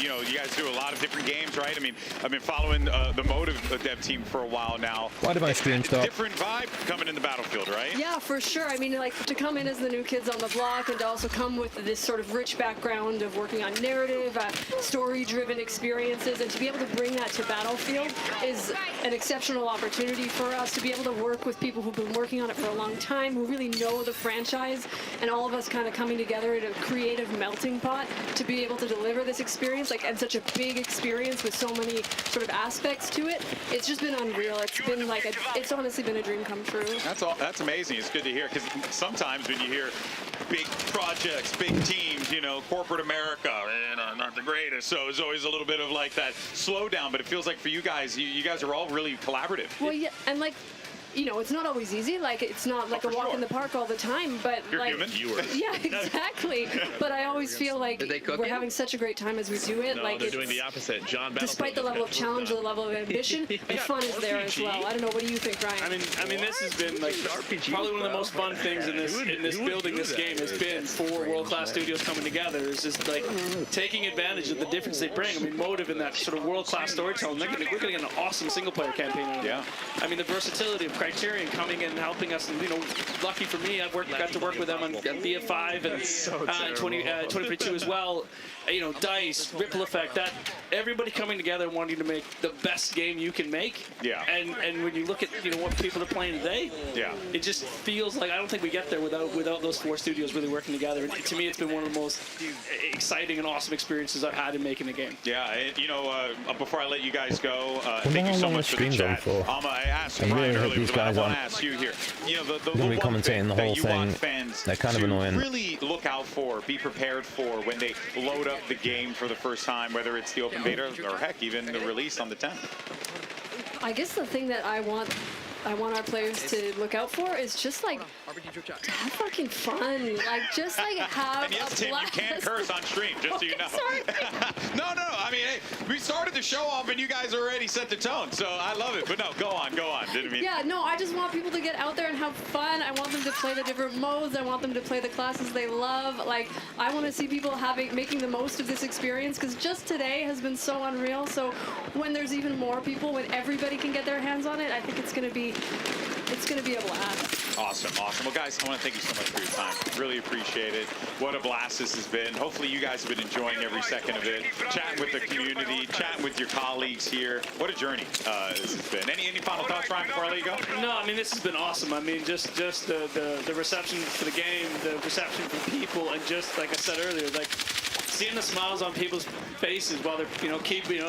you know, you guys do a lot of different games, right? I mean, I've been following the Motive dev team for a while now. Why did my stream stop? Different vibe coming in the Battlefield, right? Yeah, for sure. I mean, like, to come in as the new kids on the block and to also come with this sort of rich background of working on narrative, story-driven experiences, and to be able to bring that to Battlefield is an exceptional opportunity for us to be able to work with people who've been working on it for a long time, who really know the franchise, and all of us kind of coming together in a creative melting pot to be able to deliver this experience, like, and such a big experience with so many sort of aspects to it. It's just been unreal. It's been like it's honestly been a dream come true. That's amazing. It's good to hear, because sometimes when you hear big projects, big teams, you know, corporate America, not the greatest, so it's always a little bit of like that slowdown, but it feels like for you guys, you guys are all really collaborative. Well, yeah, and like, you know, it's not always easy. Like, it's not like a walk in the park all the time, but You're like, human. yeah, exactly. But I always feel like we're having such a great time as we do it. No, like, they're doing the opposite. John, despite the level of challenge or the level of ambition, the fun is there as well. I don't know. What do you think, Ryan? I mean, this has been like probably one of the most fun things in this building this game has been for world-class studios coming together. Is just like taking advantage of the difference they bring. I mean, Motive in that sort of world-class storytelling. We're getting an awesome single-player campaign. Yeah. I mean, the versatility of Criterion coming in and helping us, and, you know, lucky for me, got to work with them on Bf6 and 2022 as well. You know, Dice, Ripple Effect, that everybody coming together and wanting to make the best game you can make. Yeah. And when you look at, you know, what people are playing today, yeah, it just feels like I don't think we get there without those four studios really working together. And to me, it's been one of the most exciting and awesome experiences I've had in making a game. Yeah, and, you know, before I let you guys go, thank you so much for the chat. I asked Brian earlier, but I want to ask you here. You know, the gonna be commentating the whole thing. Fans they're kind of annoying. Really look out for, be prepared for when they load up the game for the first time, whether it's the open beta or heck, even the release on the 10th. I guess the thing that I want our players to look out for is just like to have fucking fun, like just like have and yes, a Tim, blast. you can't curse on stream, just so you know. Sorry. no, I mean, hey, we started the show off and you guys already set the tone, so I love it. But no, go on. Didn't mean. Yeah, no, I just want people to get out there and have fun. I want them to play the different modes. I want them to play the classes they love. Like, I want to see people making the most of this experience, because just today has been so unreal. So when there's even more people, when everybody can get their hands on it, I think it's gonna be a blast. Awesome. Well, guys, I want to thank you so much for your time. Really appreciate it. What a blast this has been. Hopefully, you guys have been enjoying every second of it. Chatting with the community, chatting with your colleagues here. What a journey this has been. Any final thoughts, Ryan, before I let you go? No, I mean, this has been awesome. I mean, just the reception for the game, the reception from people, and just like I said earlier, like seeing the smiles on people's faces while they're, you know,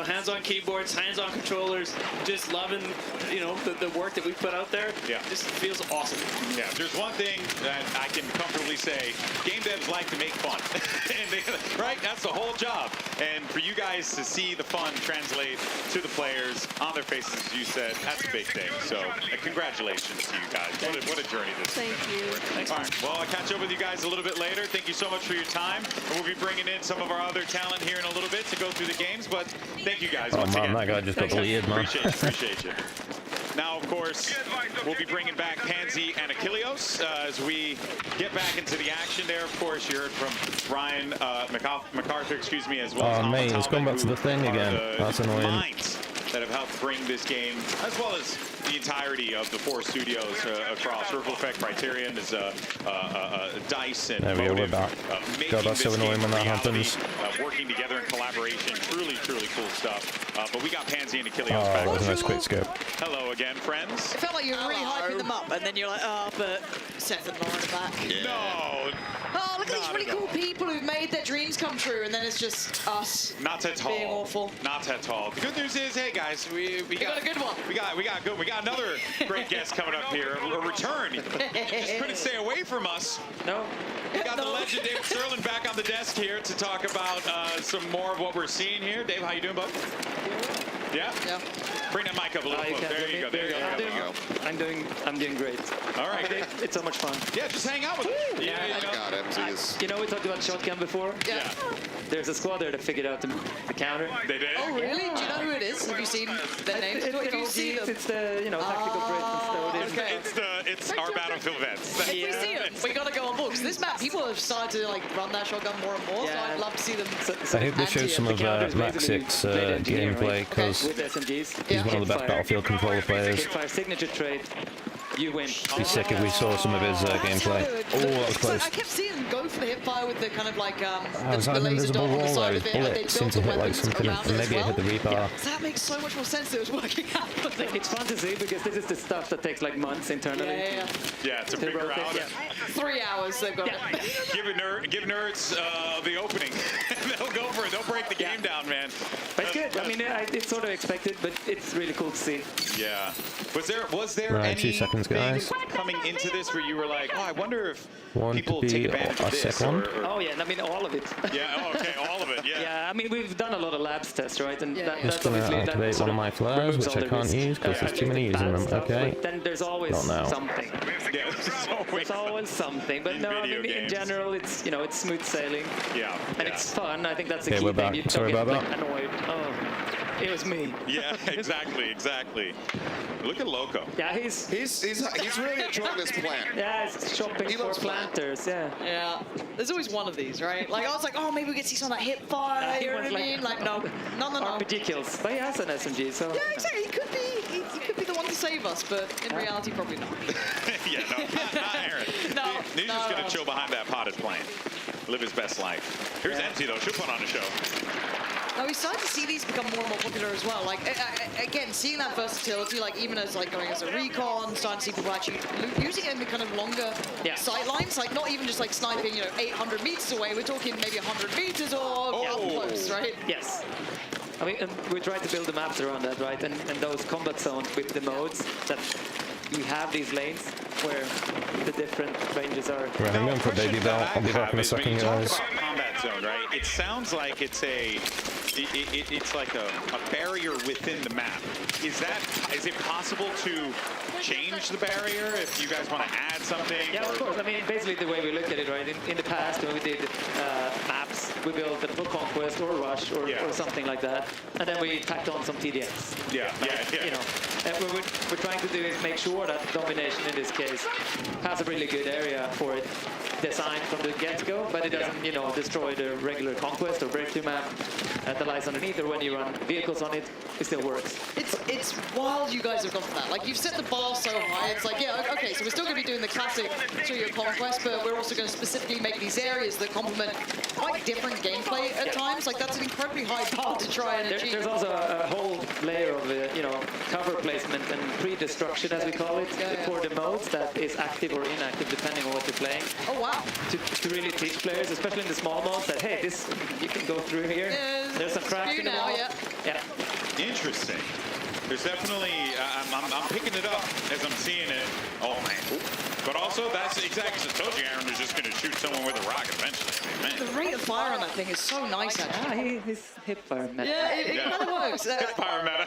hands on keyboards, hands on controllers, just loving, you know, the work that we put out there. Yeah. Just feels awesome. Yeah, there's one thing that I can comfortably say, game devs like to make fun. And right? That's the whole job. And for you guys to see the fun translate to the players on their faces, as you said, that's a big thing. So congratulations to you guys. What a journey this Thank you. Thanks. All right, well, I'll catch up with you guys a little bit later. Thank you so much for your time. And we'll be bringing in some of our other talent here in a little bit to go through the games, but thank you guys once again. That guy just got deleted, man. Appreciate you. Now, of course, we'll be bringing back Pansy and Achilleos as we get back into the action there. Of course, you heard from Ryan MacArthur, excuse me, as well as mate, it's gone back to the thing again. That's annoying. Minds that have helped bring this game, as well as the entirety of the four studios across Ripple Effect, Criterion, is Dice, and there we go, we're back. God, that's so annoying when that happens. Working together in collaboration, truly cool stuff. But we got Pansy and Achilleos back. That was a nice quick skip. Hello again, friends. It felt like you were really hyping them up, and then you're like, oh, but Seth and Lauren are back. Yeah. No. Oh, look at these really cool people who've made their dreams come true, and then it's just us. Not at all. Being awful. Not at all. The good news is, hey guys, we got a good one. We got another great guest coming up here. A return. Just couldn't stay away from us. No. We got the legend David Sterling back on the desk here to talk about some more of what we're seeing here. Dave, how you doing, bud? Yeah? Yeah. Bring that mic up a little closer. There you go. There you go. I'm doing great. All right. It's so much fun. Yeah, just hang out with us. You know, we talked about shotgun before. Yeah. there's a squad there that figured out the counter. They did? Oh, really? Do you know who it is? Have you seen their names? If you see them. It's the, you know, tactical Brit and okay. It's our Battlefield vets. If we see them, we gotta go on board. 'Cause this map, people have started to like run that shotgun more and more, so Yeah. I'd love to see them. I hope they show some of Maxic's gameplay, because with SMGs. he's one of the best Battlefield controller players. Hipfire signature trait. You win. It'd be sick if we saw some of his gameplay. Oh, that was close. I kept seeing them go for the hipfire with the kind of like Was that the an laser invisible dot on the wall side there? of His it. and they bullet seemed built to the hit like weapons something, around it and as maybe it hit the well. rebar. So that makes so much more sense that it was working out. It's fun to see because this is the stuff that takes like months internally. Yeah, to figure rotate, out. yeah. 3 hours they've got it. Give nerds the opening. They'll go for it. They'll break the game down, man. But it's good. I mean, it's sort of expected, but it's really cool to see. Yeah. Was there Right, any 2 seconds, guys. coming into this where you were like, oh, I wonder if Want people to take be advantage a of this? second? Oh yeah, I mean all of it. Yeah. Oh, okay. All of it. Yeah. Yeah, I mean we've done a lot of labs tests, right? And Yeah, that, yeah. that's Just gonna obviously activate one of my flares, which I can't use because there's too many using them. Okay. But then there's always Not now. something. Yeah. There's always something. But in no, I video mean in games. general it's it's smooth sailing Yeah. and it's fun. I think that's the Okay, key we're thing. back. You don't Sorry get about like, annoyed. Oh, it was me. Yeah. Exactly. Look at Loco. Yeah, he's He's really enjoying this plan. yeah, he's shopping He for loves planters. Yeah. Yeah, there's always one of these, right? Like I was like, oh, maybe we get to see some of that hip fire. he You know what I wants, like, mean? Like no. RPG kills, but he has an SMG, so Yeah, exactly. He could be the one to save us, but in reality, probably not. Yeah. No. Not Aaron. No, He's no, just gonna no. chill behind that potted plant. Live his best life. Here's Empty though. She'll put on a show. Now we started to see these become more and more popular as well. Like again, seeing that versatility, like even as like going as a recon, starting to see people actually using it in the kind of longer Yeah. sight lines, like not even just like sniping, 800 meters away. We're talking maybe 100 meters or up close, right? yes. I mean, and we tried to build the maps around that, right? And those combat zones with the modes that we have these lanes where the different ranges are. Right, I'm going for a baby belt. I'll be back in a second, guys. Combat zone, right? It sounds like it's it's like a barrier within the map. Is it possible to change the barrier if you guys want to add something? Yeah, of course. I mean, basically the way we look at it, right? In the past, when we did maps, we built the full conquest or rush or something like that, and then we tacked on some TDX. Yeah. You know, and what we're trying to do is make sure that domination in this case has a really good area for it designed from the get-go, but it doesn't, destroy the regular conquest or breakthrough map that lies underneath, or when you run vehicles on it, it still works. It's wild you guys have gone for that. Like you've set the bar so high. It's like, yeah, okay, so we're still going to be doing the classic 3-year conquest, but we're also going to specifically make these areas that complement quite different gameplay at times. Like that's an incredibly high bar to try and achieve. There's also a whole layer of cover placement and pre-destruction, as we call it, for the modes that is active or inactive depending on what you're playing. Oh wow. To really teach players, especially in the small modes, that hey, this you can go through here. There's some cracks in the wall. Yeah. Interesting. There's definitely, I'm picking it up as I'm seeing it. Oh, man. But also, that's exactly, as I told you, Aaron was just going to shoot someone with a rocket eventually. Man. The rate of fire on that thing is so nice, actually. He's hip fire meta. Yeah, it kind of works. Fire meta.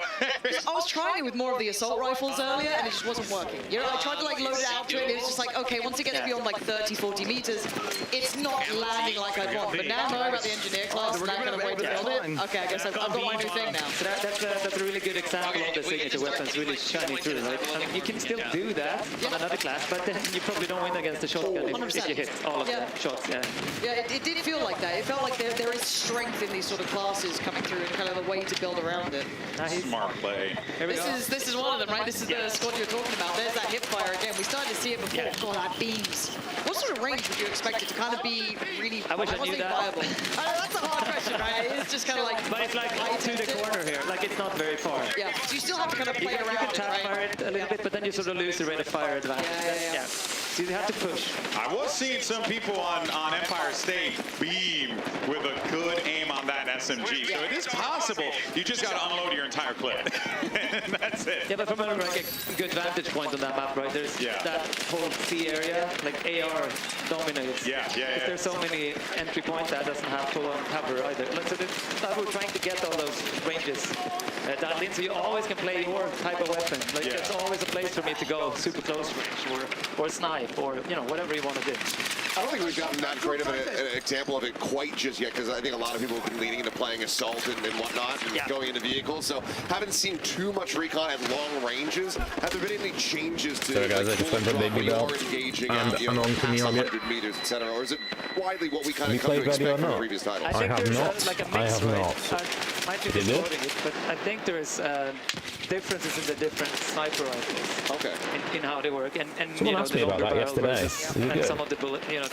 I was trying it with more of the assault rifles earlier, and it just wasn't working. I tried to load it out to it, and it was just like, okay, once it gets beyond 30, 40 meters, it's not landing like I'd want. But now knowing about the engineer class and that kind of way to build it, okay, I guess I've got my new thing now. So that's a really good example of the signature weapons really shining through, right? I mean, you can still do that on another class, but then you probably don't win against the shotgun if you hit all of the shots. Yeah, it did feel like that. It felt like there is strength in these sort of classes coming through and kind of a way to build around it. Smart play. This is one of them, right? This is the squad you're talking about. There's that hip fire again. We started to see it before. God, that beams. What sort of range would you expect it to kind of be really I wish I knew that. viable? That's a hard question, right? It's just kind of like... But it's like to the corner here. Like, it's not very far. Yeah, so you still have to kind of play You around can it, tap right? fire it a little bit, but then you sort of lose the rate of fire advantage. Yeah. So you have to push. I was seeing some people on Empire State beam with a good aim on that SMG. So it is possible. You just got to unload your entire clip. And that's it. Yeah, but from a good vantage point on that map, right? There's that whole C area, like AR dominates. Yeah. If there's so many entry points, that doesn't have full-on cover either. So we're trying to get all those ranges dialed in, so you always can play your type of weapon. Like there's always a place for me to go super close range or snipe or whatever you want to do. I don't think we've gotten that great of an example of it quite just yet, because I think a lot of people have been leaning into playing assault and whatnot, and going into vehicles. So haven't seen too much recon at long ranges. Have there been any changes to Sorry guys, I just went for Baby Bell. engaging And out, you I'm know, on past Camille yet. 100 meters, etc., or is it widely what we kind You of come to played Ready or expect from not? previous titles? I think have there's not. like a I mix, have right? not. I might be Did you? distorting it, but I think there's differences in the different sniper rifles. Okay. In how they work, and Someone you know, asked the me about longer that barrel yesterday. versus- Is it and good? some of the bullet, you know,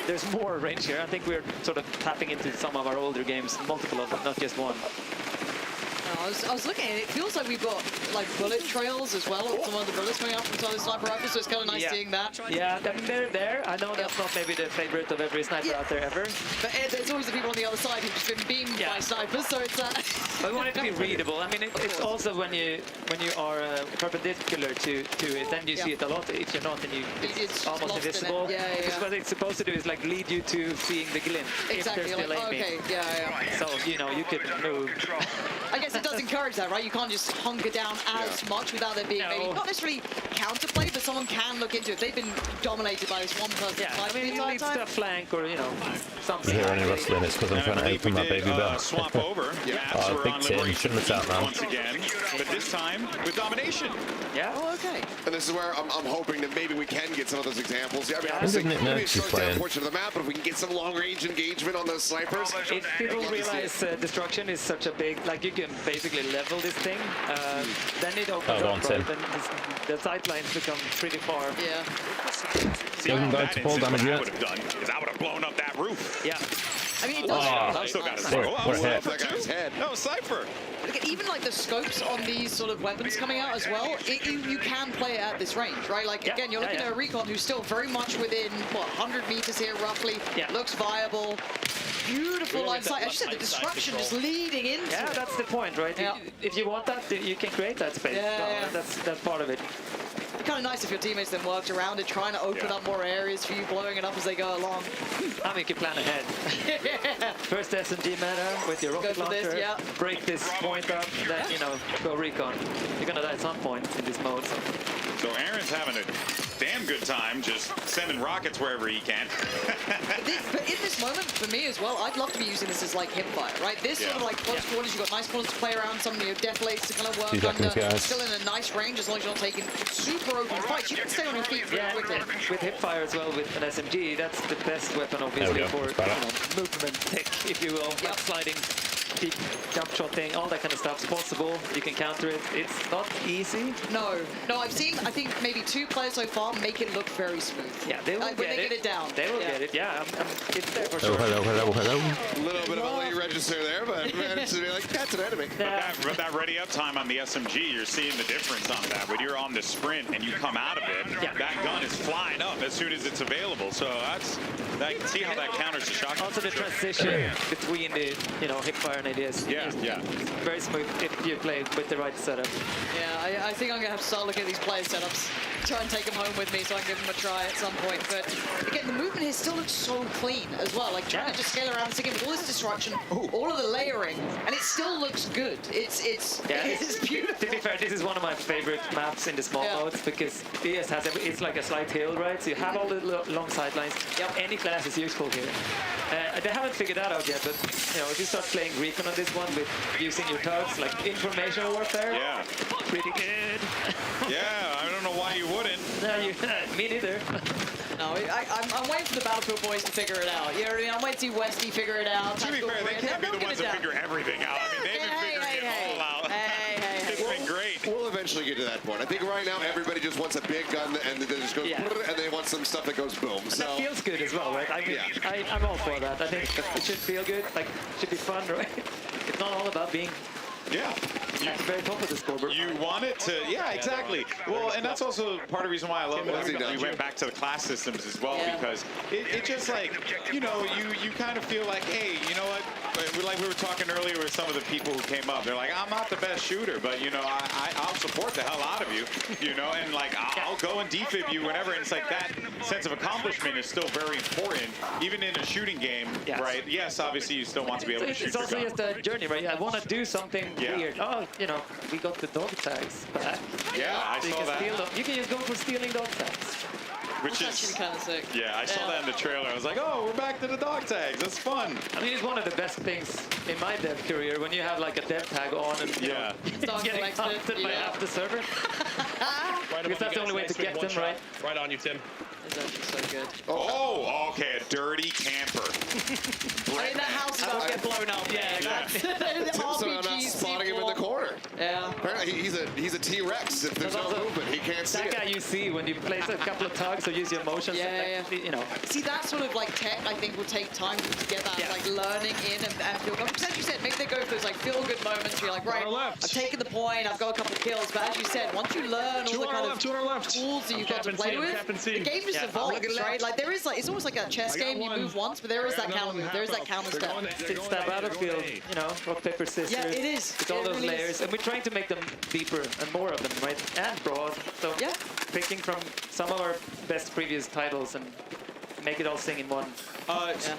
there's more range here. I think we're sort of tapping into some of our older games, multiple of them, not just one. I was looking at it. It feels like we've got like bullet trails as well. Some of the bullets coming up from some of the sniper rifles, so it's kind of nice seeing that. Yeah, I mean, they're there. I know that's not maybe the favorite of every sniper out there ever. But there's always the people on the other side who've just been beamed by snipers, so it's But we want it to be readable. I mean, it's also when you are perpendicular to it, then you see it a lot. If you're not, then it's almost lost in it. invisible. Yeah. Because what it's supposed to do is like lead you to seeing the glint. Exactly. If they're You're still like, aiming. okay, yeah. So, you know, you could move. I guess it does encourage that, right? You can't just hunker down as much without there being maybe not necessarily counterplay, but someone can look into it. They've been dominated by this one person. Yeah, I mean, it leads to a flank or, you know, You something. hear any rustling, it's because I'm trying to open my Baby Bell. Swap over. Maps Oh, were big on tin. Liberation Shouldn't have sat now. once again, but this time with domination. Yeah. Oh, okay. And this is where I'm hoping that maybe we can get some of those examples. Yeah, I mean, Yeah. obviously, Isn't it maybe Nerds it slows who's down a playing? portion of the map, but if we can get some long-range engagement on those snipers, If people I'd love to see realize it. destruction is such a big, like you can basically level this thing, then it opens Oh, up, on right? 10. Then the sight lines become pretty far. Yeah. See, Doesn't go that to full instance, damage what I yet. would have done is I would have blown up that roof. Yeah. I mean, it does. I still got it. We're hit. that guy's head. No, Cypher. Look, even like the scopes on these sort of weapons coming out as well, you can play it at this range, right? Like, Yeah, again, you're looking yeah. at a Recon who's still very much within, what, 100 meters here roughly. Yeah. Looks viable. Beautiful line of sight. As you said, the disruption just leading into Yeah, it. that's the point, right? Yeah. If you want that, you can create that space. Yeah. That's part of it. Kind of nice if your teammates then worked around it, trying to open up more areas for you, blowing it up as they go along. I mean, you can plan ahead. First SMG meta with your rocket for this, launcher, yeah. break this point up, then, you know, go recon. You're gonna die at some point in this mode. So Aaron's having a damn good time just sending rockets wherever he can. But in this moment, for me as well, I'd love to be using this as like hipfire, right? This sort of like close quarters, you've got nice corners to play around, some of your deflates to kind of work 2 seconds, under. guys. Still in a nice range as long as you're not taking super open fights. You can stay on your feet very Yeah, quickly. with hipfire as well with an SMG, that's the best weapon obviously go. for It's better. movement tech, if you will. Yep. Sliding, deep jump shotting, all that kind of stuff's possible. You can counter it. It's not easy. No, I've seen, I think maybe 2 players so far make it look very smooth. Yeah, they will Like, get when they it. get it down. They will get it. Yeah, it's there for Hello, sure. hello. A little bit of a late register there, but managed to be like, that's an enemy. But that ready up time on the SMG, you're seeing the difference on that. When you're on the sprint and you come out of it, that gun is flying up as soon as it's available. So I can see how that counters the shock. Also the transition between the, you know, hipfire and ADS. Yeah. Very smooth if you play with the right setup. Yeah, I think I'm going to have to start looking at these player setups, try and take them home with me so I can give them a try at some point. But again, the movement here still looks so clean as well. Like trying to just scale around this again with all this disruption, all of the layering, and it still looks good. It's beautiful. To be fair, this is one of my favorite maps in the small modes because DS has it's like a slight hill, right? So you have all the long sidelines. Any class is useful here. They haven't figured that out yet, but you know, if you start playing Recon on this one with using your tugs, like information warfare, pretty good. Yeah, I don't know why you wouldn't. No, me neither. No, I'm waiting for the Battlefield boys to figure it out. You know what I mean? I'm waiting to see Westy figure it out. To be Tactical fair, they Brand, can't be they'll the get ones it that down. figure everything out. I mean, they've been figuring it all out. Hey. It's been great. We'll eventually get to that point. I think right now everybody just wants a big gun and then just goes, and they want some stuff that goes boom. So That feels good as well, right? I mean, I'm all for that. I think it should feel good. Like, it should be fun, right? It's not all about being at the very top of the scoreboard. You want it to, exactly. Well, and that's also part of the reason why I love it. We went back to the class systems as well because it just like, you know, you kind of feel like, hey, you know what? Like we were talking earlier with some of the people who came up. They're like, I'm not the best shooter, but you know, I'll support the hell out of you, you know, and like I'll go and defib you whenever. And it's like that sense of accomplishment is still very important, even in a shooting game, right? Yes, obviously you still want to be able to shoot It's your also gun. just a journey, right? I want to do something weird. Oh, you know, we got the dog tags back. Yeah, I So you saw can that. steal them. You can just go for stealing dog tags. which That's is actually kind of sick. yeah. I saw that in the trailer. I was like, oh, we're back to the dog tags. That's fun. I mean, it's one of the best things in my dev career when you have like a dev tag on and you know, Dog getting collected, hunted by yeah. half the server. Right Because that's the only way to get them, right? Right on you, Tim. It's actually so good. Oh, okay, a dirty camper. I mean, that house is about to get blown up. Yeah, exactly. The Tim's somehow not RPG spotting him in the sequel. corner. Yeah. Apparently, he's a T-Rex. If there's no also- movement, he can't see That guy it. you see when you place a couple of tugs or use your motions, Yeah, like, you know. See, that sort of like tech, I think, will take time to get that, Yeah. like learning in and feel good. Because as you said, maybe they go for those like feel-good moments where you're like, right, I've taken the point, I've got a couple of kills. But as you said, once you learn all the kind of tools that you've got to play with, the game just evolves, right? Like there is like, it's almost like a chess game. You move once, but there is that counter move. There is that counter step. It's that battlefield, you know, rock, paper, scissors. Yeah, it is. It's all It those really is. layers. And we're trying to make them deeper and more of them, right? And broad. So Yeah. picking from some of our best previous titles and make it all sing in one.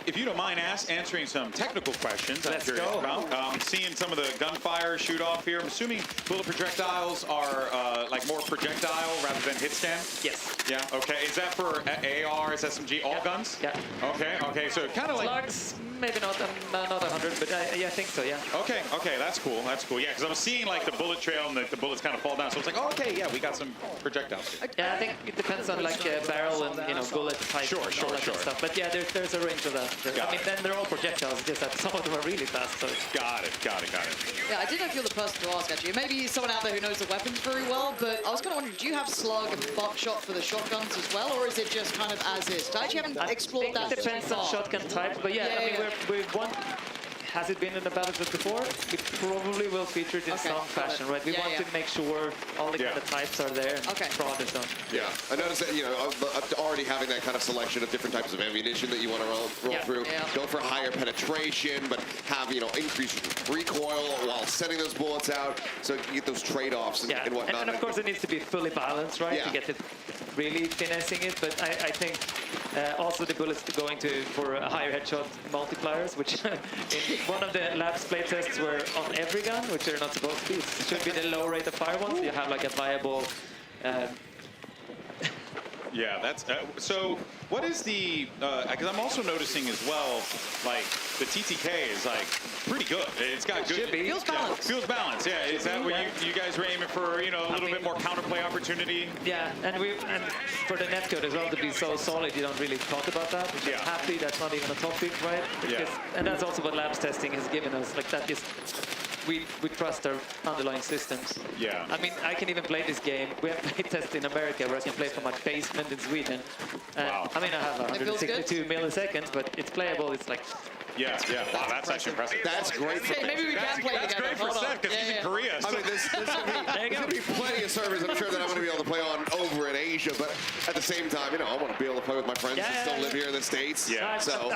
If you don't mind answering some technical questions, I'm Let's curious go. about. Seeing some of the gunfire shoot off here. I'm assuming bullet projectiles are like more projectile rather than hit scan. Yes. Yeah. Okay. Is that for ARs, SMG, all guns? Yeah. Okay. So kind of like. Slugs, maybe not 100, but yeah, I think so, yeah. Okay. That's cool. Yeah, because I was seeing like the bullet trail and the bullets kind of fall down. So it's like, oh, okay, yeah, we got some projectiles here. Yeah, I think it depends on like barrel and, you know, bullet type Sure, and all sure, that kind of sure. stuff. But yeah, there's a range of that. Got I mean, it. then they're all projectiles, just that some of them are really fast. So Got it. Yeah, I didn't know if you're the person to ask, actually. Maybe someone out there who knows the weapons very well, but I was kind of wondering, do you have slug and buckshot for the shotguns as well, or is it just kind of as is? I actually haven't explored I that think it depends so on far. shotgun type, but yeah, I mean, we've won. Has it been in the Battlefield before? We probably will feature it in Okay, some got fashion, it. right? We Yeah, want yeah. to make sure all the kind of types are there. Okay. Broad and so on. Yeah, I noticed that, you know, already having that kind of selection of different types of ammunition that you want to roll Yeah. through. Yeah. Go for higher penetration, but have, you know, increased recoil while sending those bullets out, so you can get those trade-offs and, Yeah, and whatnot. and of course it needs to be fully balanced, right? Yeah. To get it really finessing it. But I think also the bullets going for higher headshot multipliers, which in one of the labs play tests were on every gun, which they're not supposed to be. It should be the low rate of fire ones. You have like a viable. Yeah, that's so. What is the? Because I'm also noticing as well, like the TTK is like pretty good. It's got good. should be. Feels balanced. Feels balanced. Yeah. Is that what you guys were aiming for? You know, a little bit more counterplay opportunity. Yeah, and for the netcode as well to be so solid, you don't really talk about that. Which Yeah. I'm happy that's not even a topic, right? Yeah. And that's also what labs testing has given us. Like that is, we trust our underlying systems. Yeah. I mean, I can even play this game. We have play tests in America where I can play from my basement in Sweden. And Wow. I mean, I have It feels good? 162 milliseconds, but it's playable. It's like, Yeah. Wow, that's actually impressive. That's great for Okay, maybe we can play That's together. great for Hold on. Seth because he's in Korea. I so- mean, there's there you go. going to be plenty of servers I'm sure that I'm going to be able to play on over in Asia, but at the same time, you know, I want to be able to play with my friends Yeah, that still yeah, live here in the States. Yeah. So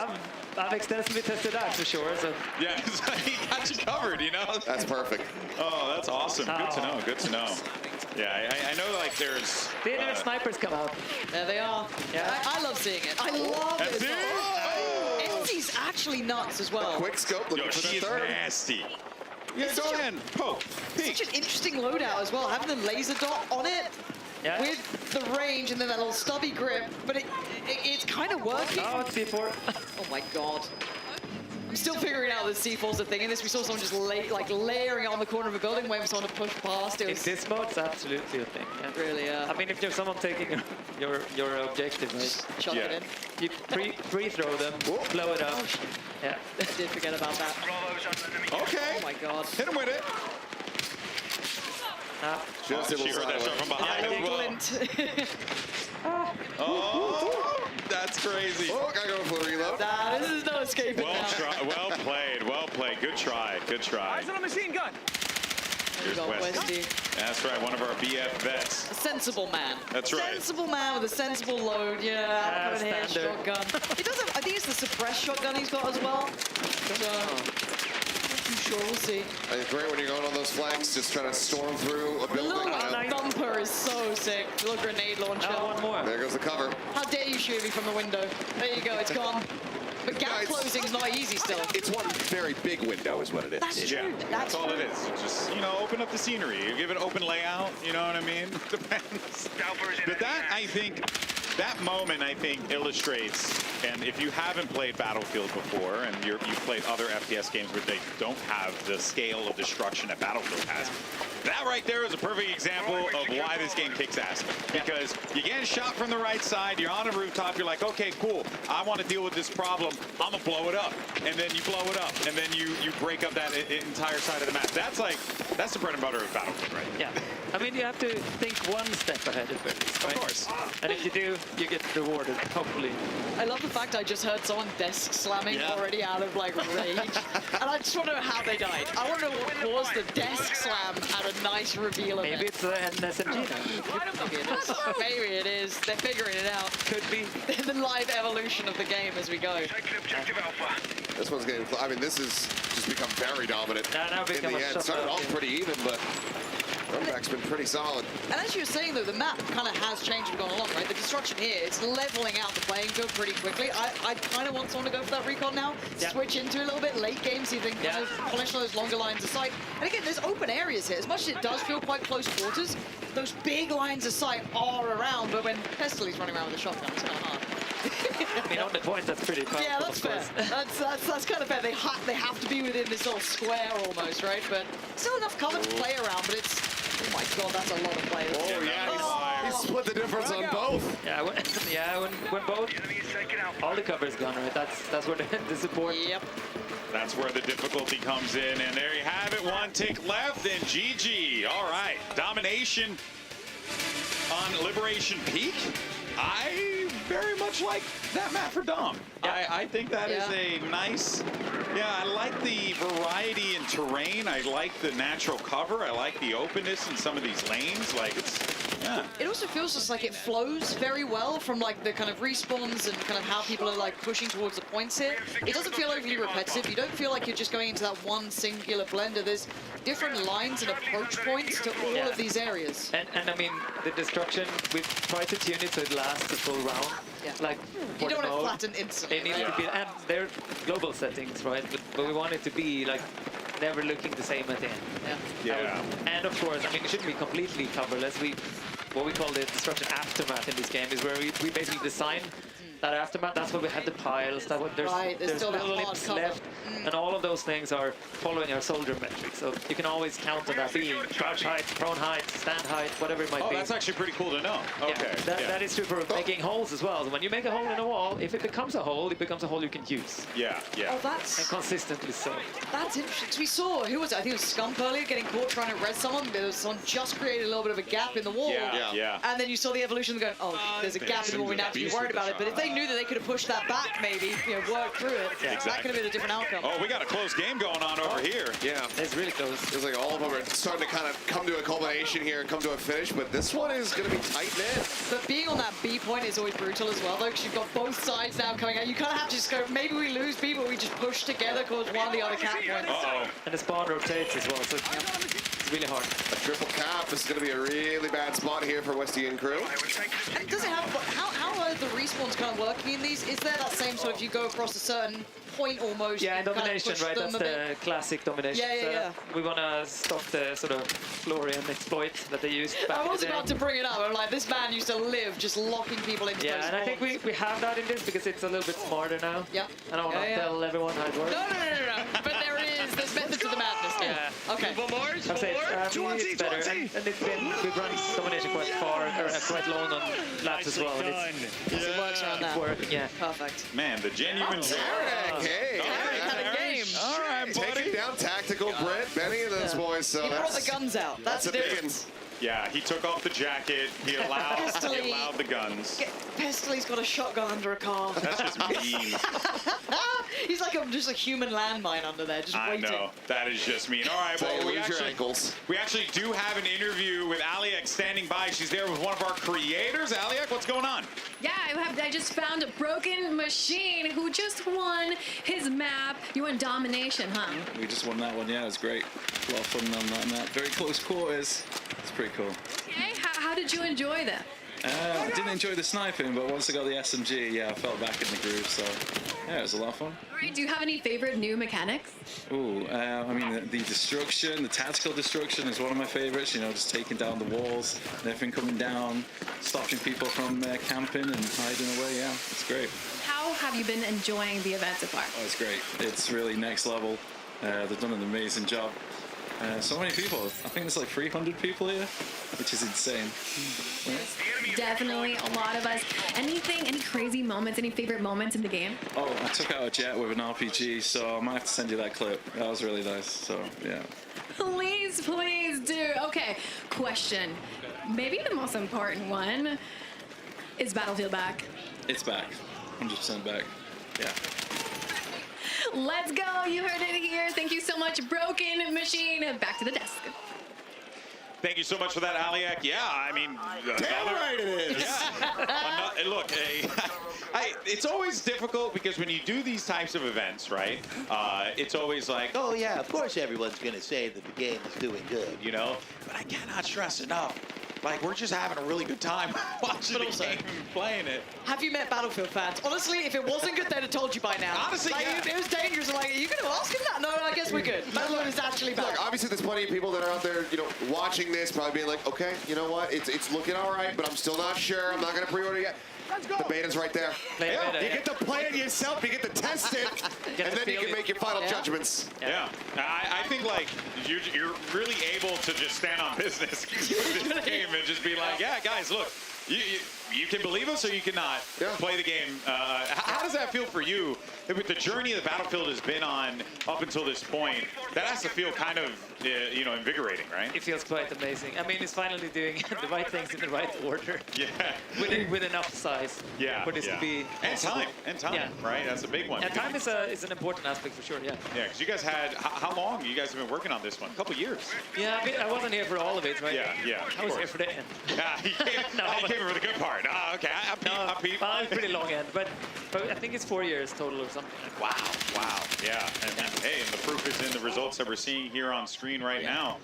I've extensively tested that for sure. So yeah, he got you covered. You know. that's perfect. Oh, that's awesome. Good to know. Good to know. Yeah, I know. Like there's. the internet snipers come out. There they are. Yeah. I love seeing it. I love That's it. it. Enzzy's actually nuts as well. Quick scope, looking Yo, for she the is third. nasty. Yeah, It's go such a- ahead. Poke. Peek. Such an interesting loadout as well, having the laser dot on it Yeah. with the range and then that little stubby grip, but it's kind of working. Oh, it's C4. Oh my god. I'm still figuring out that C4's a thing in this. We saw someone just layering it on the corner of a building waiting for someone to push past. It In was this mode, it's absolutely a thing. Yeah. really, I mean, if there's someone taking your objective, right? chuck Yeah. it in. You free throw them, blow it up. Yeah. I did forget about that. Okay. Oh my god. Hit him with it. Just able She to heard that slide shot from away. behind as well. Glint. Oh, that's crazy. Oh, gotta go for the reload. Nah, this is no escaping Well now. tried. Well played. Well played. Good try. Good try. There you go, Westy. Westy. That's right. One of our BF vets. A sensible man. That's right. Sensible man with a sensible load. Yeah, coming here, standard. shotgun. He does have, I think it's the suppressed shotgun he's got as well. So, not too sure, we'll see. It's great when you're going on those flanks, just trying to storm through a The building. little nice. thumper is so sick. The little grenade launcher. Now one more. There goes the cover. How dare you shoot me from the window? There you go, it's gone. But gap Guys. closing is not easy still. It's one very big window is what it is. That's Yeah, true. that's all true. it is. Just, you know, open up the scenery. You give it open layout, you know what I mean? Depends. But that, I think, that moment, I think, illustrates, and if you haven't played Battlefield before, and you've played other FPS games where they don't have the scale of destruction that Battlefield has, that right there is a perfect example of why this game kicks ass. Because you get shot from the right side, you're on a rooftop, you're like, okay, cool, I want to deal with this problem, I'm gonna blow it up. And then you blow it up, and then you break up that entire side of the map. That's the bread and butter of Battlefield, right? Yeah. I mean, you have to think one step ahead at least, right? Of course. And if you do, you get rewarded, hopefully. I love the fact I just heard someone desk slamming already out of like rage. And I just want to know how they died. I want to know what caused the desk slam at a nice reveal of Maybe it. it's an SMG now. Maybe it is. Maybe it is. They're figuring it out. Could be. The live evolution of the game as we go. This one's getting, I mean, this has just become very dominant Now in become the a end. shot Started out, off yeah. pretty even, but runback's been pretty solid. And as you were saying, though, the map kind of has changed as we've gone along, right? The destruction here, it's leveling out the playing field pretty quickly. I kind of want someone to go for that recon now, switch into it a little bit late game, see if they can kind of polish those longer lines of sight. And again, there's open areas here. As much as it does feel quite close quarters, those big lines of sight are around, but when Pestely's running around with a shotgun, it's kind of hard. I mean, on the point, that's pretty powerful. Yeah, that's fair. That's kind of fair. They have to be within this little square almost, right? But still enough cover to play around, but it's... Oh my god, that's a lot of players. Oh, yeah, he split the difference on both. Yeah, when both, all the cover is gone, right? That's where the support. Yep. That's where the difficulty comes in, and there you have it. One tick left, and GG. All right, domination on Liberation Peak. I very much like that map for Dom. I think that is a nice, I like the variety in terrain. I like the natural cover. I like the openness in some of these lanes. Like, it's, It also feels just like it flows very well from like the kind of respawns and kind of how people are like pushing towards the points here. It doesn't feel overly repetitive. You don't feel like you're just going into that one singular blender. There's different lines and approach points to all of these areas. And I mean, the destruction, we've tried to tune it so it lasts the full round. Yeah. Like, You don't want to mode, flatten instantly. it needs right? to be, and they're global settings, right? But we want it to be like never looking the same at the end. yeah. And of course, I mean, it shouldn't be completely coverless. What we call the destruction aftermath in this game is where we basically design that aftermath. That's where we have the piles. There's still that little hard lips cover. left, and all of those things are following our soldier metrics. So you can always count on that being crouch height, prone height, stand height, whatever it might Oh, be. that's actually pretty cool to know. Okay. That is true for making holes as well. So when you make a hole in a wall, if it becomes a hole, it becomes a hole you can use. Yeah. Oh, that's... And consistently so. That's interesting. 'Cause we saw, who was it? I think it was Scump earlier getting caught trying to res someone. There was someone just created a little bit of a gap in the wall. Yeah. And then you saw the evolution going, oh, there's a gap in the wall, we now have to be worried about it. But if they knew that they could have pushed that back, maybe, work through it, that could have been a different outcome. Oh, we got a close game going on over here. Yeah. It's really close. Feels like all of them are starting to kind of come to a culmination here and come to a finish, but this one is going to be tight knit. But being on that B point is always brutal as well, though, because you've got both sides now coming out. You kind of have to just go, maybe we lose B, but we just push together towards one of the other cap points. Uh-oh. And the spawn rotates as well, so it's really hard. A triple cap. This is going to be a really bad spot here for Westian crew. And does it have, how are the respawns kind of working in these? Is there that same sort of, you go across a certain point almost? Yeah, you kind of domination, push right? them That's a bit? the classic domination. Yeah. We want to stop the sort of Florian exploit that they used back I in was the day. about to bring it up. I'm like, this man used to live just locking people into Yeah, those and I think spawns. we have that in this because it's a little bit smarter now. Yeah. And I want to tell everyone how it works. No. But there's method to the madness now. Yeah. Okay. I'd say it's better. And we've run domination quite far, or quite long on laps as well. And It works around that. working, yeah. Perfect. Man, the genuine... Tarek, hey. Tarek had a game. All right, Taking buddy. down tactical Brett, Benny and those boys. So He brought that's the guns out. That's a the big one. difference. Yeah, he took off the jacket. He allowed the guns. Pestely's got a shotgun under a car. That's just mean. He's like just a human landmine under there, just I waiting. know. That is just mean. All right, so well, you lose your ankles. we actually do have an interview with Aliak standing by. She's there with one of our creators. Aliak, what's going on? Yeah, I just found a broken machine who just won his map. You won domination, huh? We just won that one, yeah, it was great. A lot of fun on that map. Very close quarters. It's pretty cool. Okay, how did you enjoy that? I didn't enjoy the sniping, but once I got the SMG, yeah, I felt back in the groove. So yeah, it was a lot of fun. All right, do you have any favorite new mechanics? Ooh, I mean, the destruction, the tactical destruction is one of my favorites. You know, just taking down the walls and everything coming down, stopping people from camping and hiding away. Yeah, it's great. How have you been enjoying the event so far? Oh, it's great. It's really next level. They've done an amazing job. So many people. I think there's like 300 people here, which is insane. Definitely a lot of us. Any crazy moments, any favorite moments in the game? Oh, I took out a jet with an RPG, so I might have to send you that clip. That was really nice, so yeah. Please do. Okay, question. Maybe the most important one. Is Battlefield back? It's back. 100% back. Yeah. Let's go. You heard it here. Thank you so much, Broken Machine. Back to the desk. Thank you so much for that, Aliak. Yeah, I mean, Damn right it is. Yeah. Look, it's always difficult because when you do these types of events, right? It's always like, oh yeah, of course everyone's gonna say that the game is doing good, you know. But I cannot stress enough. Like, we're just having a really good time watching the game and playing it. Have you met Battlefield fans? Honestly, if it wasn't good, they'd have told you by now. Honestly, like, yeah. It was dangerous. Like, are you going to ask him that? No, I guess we're good. Battlefield is actually back. Look, obviously there's plenty of people that are out there, you know, watching this, probably being like, okay, you know what? It's looking all right, but I'm still not sure. I'm not going to pre-order yet. The beta's right there. Beta, You get to play it yourself, you get to test it, and then you can make your final judgments. Yeah. I think, like, you're really able to just stand on business with this game and just be like, yeah, guys, look, you can believe us or you cannot play the game. How does that feel for you? With the journey that Battlefield has been on up until this point, that has to feel kind of, you know, invigorating, right? It feels quite amazing. I mean, it's finally doing the right things in the right order. Yeah. With enough size. Yeah. For this to be and time, right? That's a big one. And time is an important aspect for sure. Yeah. Yeah, because you guys had how long you guys have been working on this one? A couple years. Yeah, I wasn't here for all of it, right? Yeah. I was here for the end. Yeah, he came for the good part. Okay, I peep. Well, it's pretty long end, but I think it's 4 years total or something. Wow. Yeah. And hey, and the proof is in the results that we're seeing here on screen right now.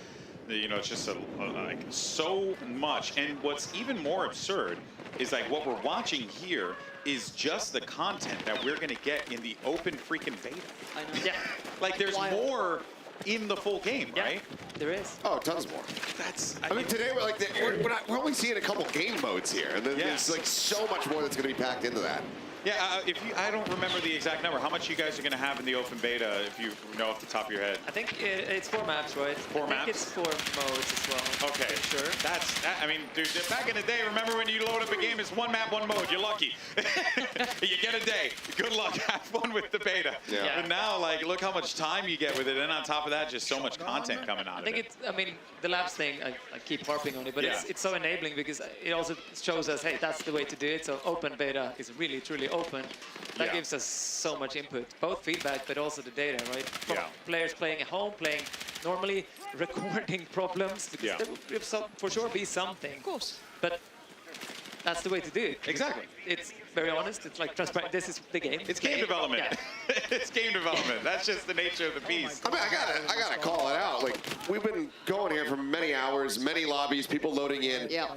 You know, it's just like so much. And what's even more absurd is like what we're watching here is just the content that we're going to get in the open freaking beta. I know. Yeah. Like there's more in the full game, right? There is. Oh, tons more. I mean, today we're only seeing a couple game modes here, and then there's like so much more that's going to be packed into that. Yeah, I don't remember the exact number. How much you guys are going to have in the open beta, if you know off the top of your head? I think it's 4 maps, right? Four maps? I think it's 4 modes as well. Okay, sure. I mean, dude, back in the day, remember when you load up a game, it's 1 map, 1 mode. You're lucky. You get a day. Good luck. Have fun with the beta. Yeah. But now, like, look how much time you get with it, and on top of that, just so much content coming out of it. I mean, the labs thing, I keep harping on it, but it's so enabling because it also shows us, hey, that's the way to do it. So open beta is really, truly open. That gives us so much input, both feedback, but also the data, right? From players playing at home, playing normally, recording problems, because there will for sure be something. Of course. But that's the way to do it. Exactly. It's very honest. It's like transparent. This is the game. It's game development. Yeah. It's game development. That's just the nature of the beast. I mean, I gotta call it out. Like, we've been going here for many hours, many lobbies, people loading in. Yeah.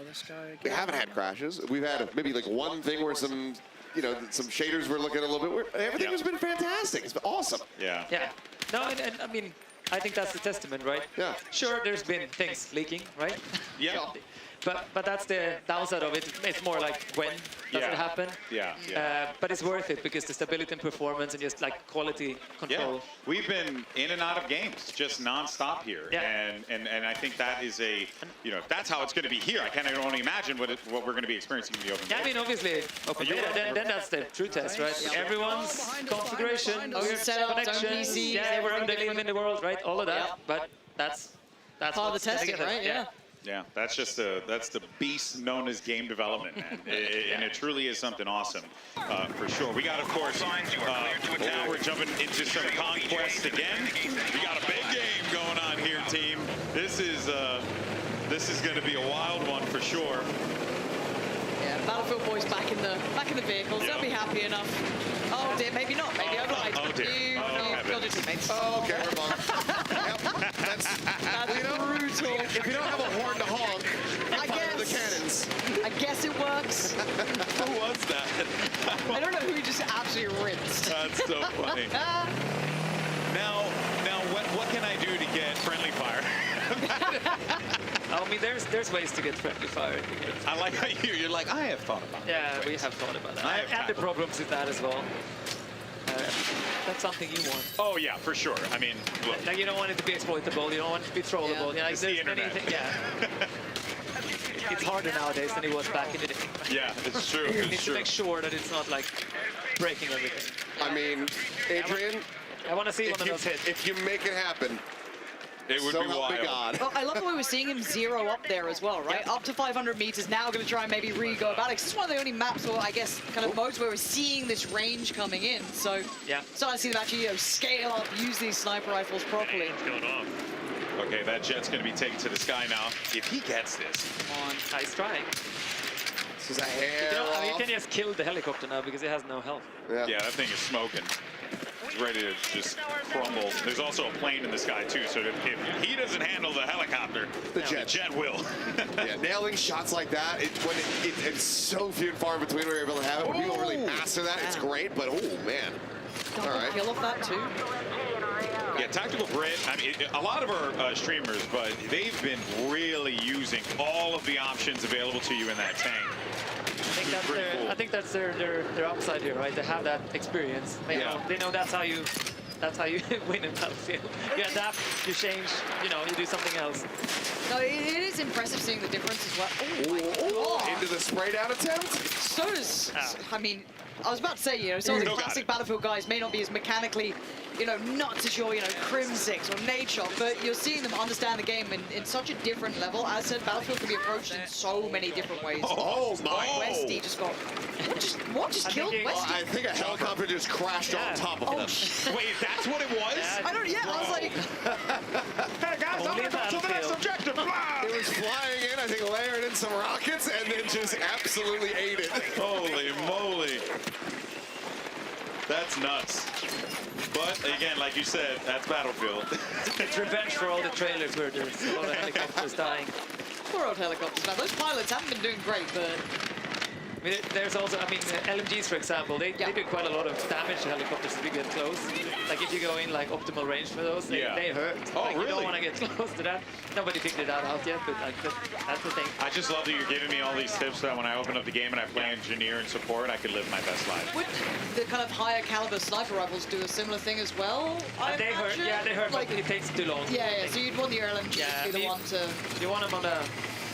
We haven't had crashes. We've had maybe like one thing where some shaders were looking a little bit weird. Everything has been fantastic. It's been awesome. Yeah. Yeah. No, and I mean, I think that's the testament, right? Yeah. Sure, there's been things leaking, right? Yeah. But that's the downside of it. It's more like when does it happen? Yeah. But it's worth it because the stability and performance and just like quality control. Yeah. We've been in and out of games just nonstop here. Yeah. And I think that is that's how it's going to be here. I can't only imagine what we're going to be experiencing in the open Yeah, beta. I mean, obviously, open beta, then that's the true test, right? Everyone's configuration, Own setups, own connections, PCs, wherever they live in the world, right? All of that. But that's part of the testing, right? Yeah. Yeah, that's the beast known as game development, man. And it truly is something awesome, for sure. We got, of course, now we're jumping into some conquest again. We got a big game going on here, team. This is going to be a wild one for sure. Yeah, Battlefield boys back in the vehicles. Yeah. They'll be happy enough. Oh dear, maybe not. Maybe I've lied. Oh dear. You killed your teammates. Oh, okay, we're bugged. That's brutal. If you don't have a horn to honk, I fire the guess. cannons. I guess it works. missed that. I don't know who he just absolutely rinsed. That's so funny. Now, what can I do to get friendly fire? I mean, there's ways to get friendly fire. I like how you're like, I have thought about it. Yeah, we have thought about that. I have And the tried. problems with that as well. That's something you want. Oh yeah, for sure. I mean, look. Like, you don't want it to be exploitable. You don't want it to be trollable. Yeah. Like, It's the there's many internet. things. Yeah. It's harder nowadays than it was back in the day. Yeah, it's true. You need It's to true. make sure that it's not like breaking everything. I mean, Adrian, I want to see one if of you, those hits. if you make it happen, It would so be help me wild. God. Well, I love the way we're seeing him zero up there as well, right? Up to 500 meters, now going to try and maybe re-go about it. 'Cause it's one of the only maps, or I guess, kind of modes where we're seeing this range coming in. So, Yeah. starting to see them actually, you know, scale up, use these sniper rifles properly. What's going on? Okay, that jet's going to be taken to the sky now. If he gets this, Nice try. This is a hair You know, I mean, you off. can just kill the helicopter now because it has no health. yeah, that thing is smoking. It's ready to just crumble. There's also a plane in the sky too, so if he doesn't handle the helicopter, The jet. will. Yeah, nailing shots like that, it's so few and far in between where you're able to have it. When people really master that, it's great, but oh man. Double All right. kill off that too. Yeah, Tactical Brit, I mean, a lot of our streamers, but they've been really using all of the options available to you in that tank. I think that's their upside here, right? They have that experience. They know that's how you win in Battlefield. You adapt, you change, you know, you do something else. No, it is impressive seeing the difference as well. Oh my god. Into the spray down attempt? So does, I mean, I was about to say, you know, some of the Still got classic it. Battlefield guys may not be as mechanically, you know, nuts as your, you know, Crim6 or Nadeshot, but you're seeing them understand the game in such a different level. As said, Battlefield can be approached in so many different ways. Oh my. Westy just got, what just killed thinking- Westy? I think a helicopter just crashed on top of Oh, them. Wait, that's what it was? I don't, yeah, I was like, Hey guys, Only I'm gonna go to the next Battlefield. objective. Blah! It was flying in, I think layered in some rockets, and then just absolutely ate it. Holy moly. That's nuts. But again, like you said, that's Battlefield. It's revenge for all the trailers where there's a lot of helicopters dying. poor old helicopters, man. Those pilots haven't been doing great, but I mean, there's also, I mean, LMGs, for example, they do quite a lot of damage to helicopters if you get close. Like, if you go in, like, optimal range for those, they hurt. Oh, like, You really? don't want to get close to that. Nobody figured that out yet, but, like, that's the thing. I just love that you're giving me all these tips so that when I open up the game and I play engineer and support, I can live my best life. would the kind of higher caliber sniper rifles do a similar thing as well? I They hurt, imagine? yeah, they hurt, Like, but it takes too long. yeah, so you'd want the LMG Yeah, to be the you- one to... You want them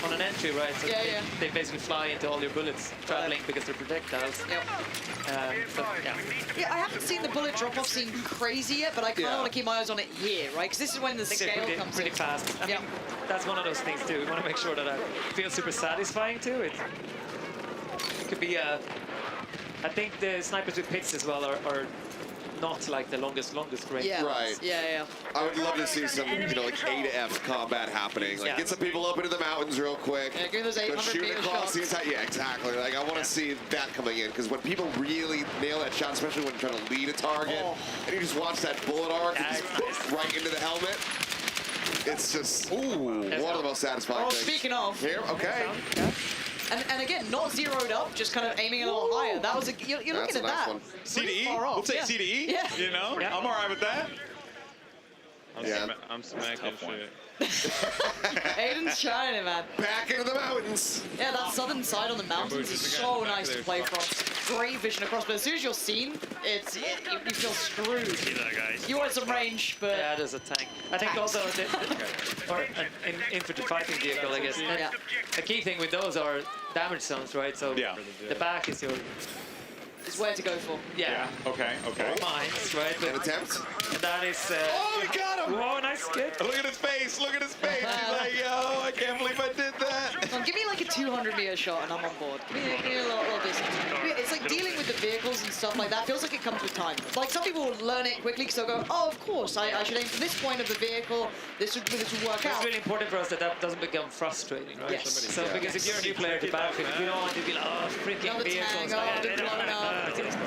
on an entry, right? So Yeah, yeah. they basically fly into all your bullets traveling because they're projectiles. Yep. So, yeah. Yeah, I haven't seen the bullet drop-off scene crazy yet, but I kind of want to keep my eyes on it here, right? Because this is when the I think they're scale comes pretty in. fast. I mean, that's one of those things too. We want to make sure that it feels super satisfying too. It could be I think the snipers with pits as well are not like the longest range. Yeah, Right. yeah. I would love to see some, you know, like A to F combat happening. Like, Yeah. get some people up into the mountains real quick. Yeah, give me those Go 800 shoot meter across the shots. entire. Yeah, exactly. Like, I want to see that coming in because when people really nail that shot, especially when trying to lead a target, and you just watch that bullet arc and just right into the helmet. It's just one of the most satisfying Oh, things. speaking of, Here, okay. and again, not zeroed up, just kind of aiming a little higher. That was you're That's looking a at nice that. one. C to Pretty E? far off, We'll take yeah. C to E. Yeah. You know, Yeah. I'm all right with that. Yeah. I'm smacking shit. Aiden's shining, man. Back into the mountains. Yeah, that southern side on the mountains is so nice to play from. Great vision across, but as soon as you're seen, you feel screwed. See that, guys? You want some range, but Yeah, there's a tank. I think also or an infantry fighting vehicle, I guess. And Yeah. the key thing with those are damage zones, right? So Yeah. the back is your it's where to go for. Yeah. Okay. mines, right? An attempt. And that is. Oh, we got him! Whoa, nice skip. Look at his face. Look at his face. He's like, yo, I can't believe I did that. Come on, give me like a 200 meter shot and I'm on board. Give me a little distance. It's like dealing with the vehicles and stuff like that. Feels like it comes with time. Like some people will learn it quickly because they'll go, oh, of course, I should aim for this point of the vehicle. This would work It's out. really important for us that doesn't become frustrating, right? Yes. So because if you're a new player to Battlefield, you don't want to be like, oh, freaking Another vehicles. tank, oh, they're blown up.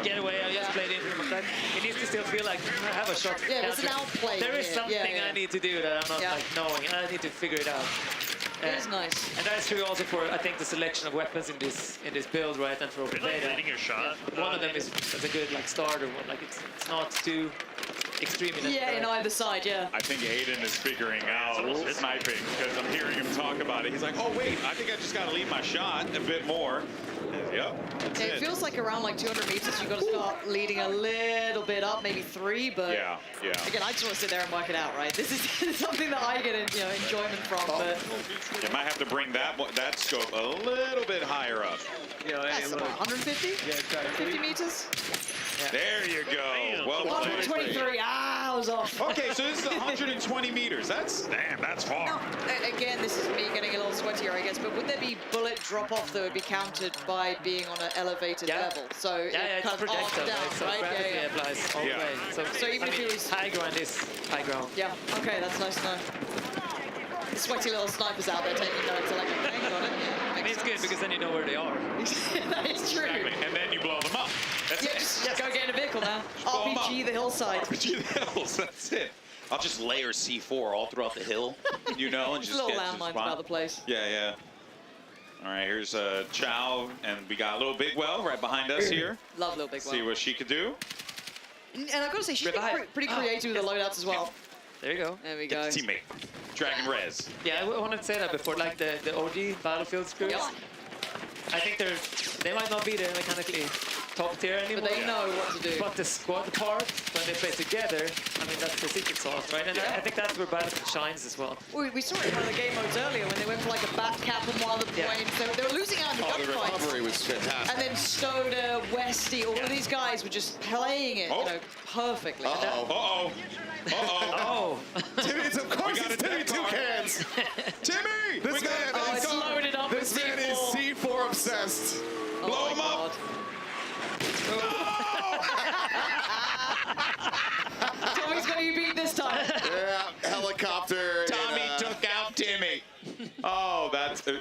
Get away, I just played into them. It needs to still feel like I have a shot. Yeah, it's an counter. outplay There is here. something Yeah. I need to do that I'm not Yeah. like knowing. I need to figure it out. It is nice. And that's true also for, I think, the selection of weapons in this build, right? And for You're like hitting your shot. one of them is a good like starter one. Like it's not too extreme in it. Yeah, in either side, yeah. I think Aiden is figuring out sniping because I'm hearing him talk about it. He's like, oh, wait, I think I just got to lead my shot a bit more. Yep, that's It feels like around like 200 meters, you've got to start leading a little bit up, maybe 3, but Yeah. again, I just want to sit there and work it out, right? This is something that I get enjoyment from, but You might have to bring that scope a little bit higher up. that's about 150? Yeah, 50 meters? There you go. Well played. 123, I was off. Okay, so this is 120 meters. That's far. Now, again, this is me getting a little sweatier, I guess, but would there be bullet drop-off that would be counted by being on an elevated level? So Yeah, it it's a kind of arcs projectile, down, right? So right? gravity Yeah, yeah. applies all the Yeah. way. So even if it was- high ground is high ground. Yeah, okay, that's nice to know. The sweaty little snipers out there taking notes are like, okay, got it. Yeah, And it's good because then you know where they are. that is true. Exactly. And then you blow them up. That's Yeah, it. just go get in a vehicle now. blow 'em RPG up. the hillside. RPG the hills. That's it. I'll just layer C4 all throughout the hill, and just Little get to the landmines spot. about the place. Yeah. All right, here's Chow, and we got a little Big Well right behind us here. Love little big See one. what she could do. And I've got to say, she's been Revive. pretty creative with the loadouts as well. There you go. There we Get go. the teammate. Dragon Res. Yeah, I wanted to say that before, like the OG Battlefield screws. Yep. I think they might not be there mechanically top tier anymore. But they know what to do. But the squad part, when they play together, I mean, that's the secret sauce, right? And I think that's where Battlefield shines as well. We saw it in one of the game modes earlier when they went for like a back cap and one of the Yeah. planes. They were losing out in the Oh, the gunfights. recovery was fantastic. And then Stoda, Westy, all of these guys were just playing it, perfectly. Uh-oh. Oh, Timmy, of course, got it's a Timmy deck card. Toucans. Timmy! This man, Oh, it's loaded up this with man is C4. C4 obsessed. Oh Blow my him up. God. Tommy's going to be beat this time. Yeah, helicopter. Tommy and, took out Timmy. Oh, that's you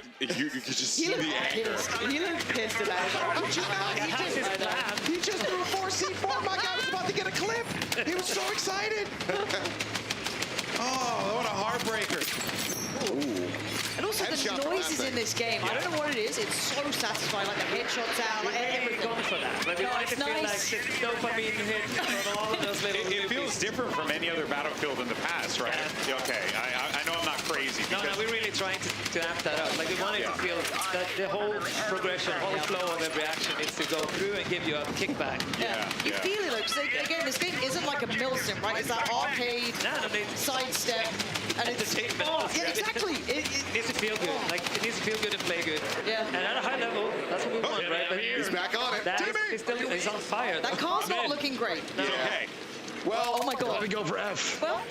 could just see He the looked anger. pissed. He looked pissed about it. He just threw 4 C4. My guy was about to get a clip. He was so excited. Oh, what a heartbreaker. And also Headshot the from noises that thing. in this game, I don't know what it is, it's so satisfying, like the headshot sound, like really everything. gone for that. Like, we No, like it's to feel nice. like the dopamine hit from all of those little It feels different from any other Battlefield in the past, right? Yeah. Okay, I know I'm not crazy. No, because- we're really trying to amp that up. Like we wanted to feel that the whole progression, whole flow of every action needs to go through and give you a kickback. You Yeah. feel it, though, because again, this game isn't like a milsim, right? It's that arcade sidestep, and it's Entertainment. yeah, exactly. It needs to feel good. Like it needs to feel good and play good. Yeah. And at a high level, that's what we want, right? But He's back on it. that is still he's on fire. That car's not looking great. It's okay. Well, Oh my god. Go for F. Well,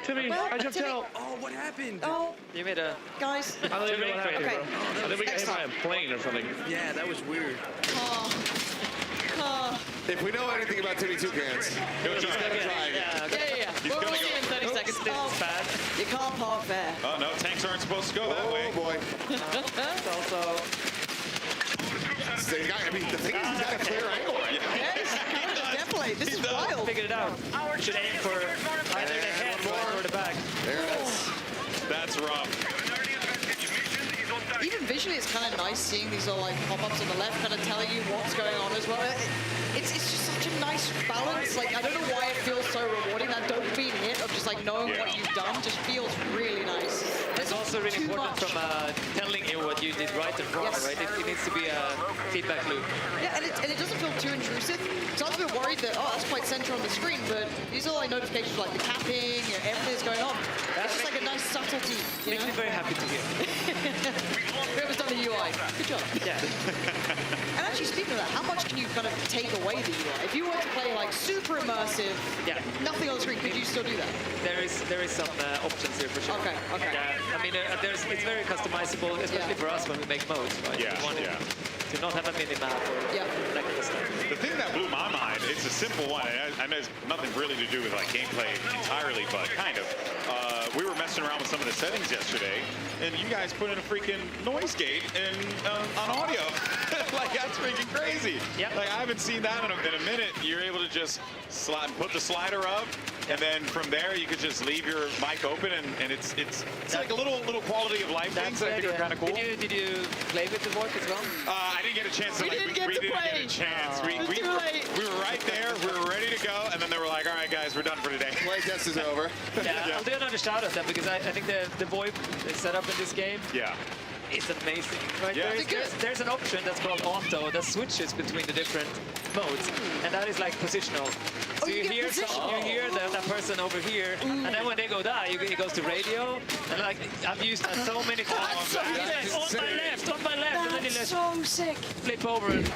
Timmy, well, I jumped Timmy. out. Oh, what happened? Oh, You made a guys. I don't even know what happened, Okay. bro. I think we got Next hit by time. a plane or something. Yeah, that was weird. if we know anything about Timmy Toucans, he's gonna try it. yeah. Yeah. We'll gonna see go. you in 30 seconds. This Oh, is bad. you can't park there. Oh no, tanks aren't supposed to go that way. Oh boy. It's also So the thing is, he's got a clear angle right now. Yes, definitely. This is wild. figured it out. Should aim for either the head or the back. There it is. That's rough. Even visually, it's kind of nice seeing these little like pop-ups on the left, kind of telling you what's going on as well. It's just such a nice balance. Like I don't know why it feels so rewarding. That dopamine hit of just like knowing what you've done just feels really nice. It's also really too important much. from telling you what you did right and wrong, Yes. right? It needs to be a feedback loop. Yeah, and it doesn't feel too intrusive. So I was a bit worried that, oh, that's quite central on the screen, but these are like notifications like the tapping, everything's going on. It's just like a nice subtlety, you Makes know? me very happy to hear. Whoever's done the UI, good job. Yeah. And actually, speaking of that, how much can you kind of take away the UI? If you were to play like super immersive, Yeah. nothing on the screen, could you still do that? There is some options here for sure. Okay, okay. Yeah, I mean, it's very customizable, especially for us when we make modes, right? Yeah, We want yeah. to not have a mini map or Yeah. that kind of stuff. The thing that blew my mind, it's a simple one, and I know it's nothing really to do with like gameplay entirely, but kind of, we were messing around with some of the settings yesterday, and you guys put in a freaking noise gate on audio. Like, that's freaking crazy. Yep. Like, I haven't seen that in a minute. You're able to just put the slider up, and then from there you could just leave your mic open, and it's like a little quality of life things that I think are kind of cool. Did you play with the voice as well? I didn't get a chance to. We didn't get a chance. We were right there. We were ready to go, and then they were like, "All right, guys, we're done for today." Play test is over. Yeah, I'll do another shout out then, because I think the VoIP setup in this game Yeah. is amazing. Right? Yeah. There's an option that's called auto that switches between the different modes, and that is like positional. So you hear that person over here, and then when they go die, it goes to radio, and like I've used that so many times. On my left, and then you just So sick. flip over and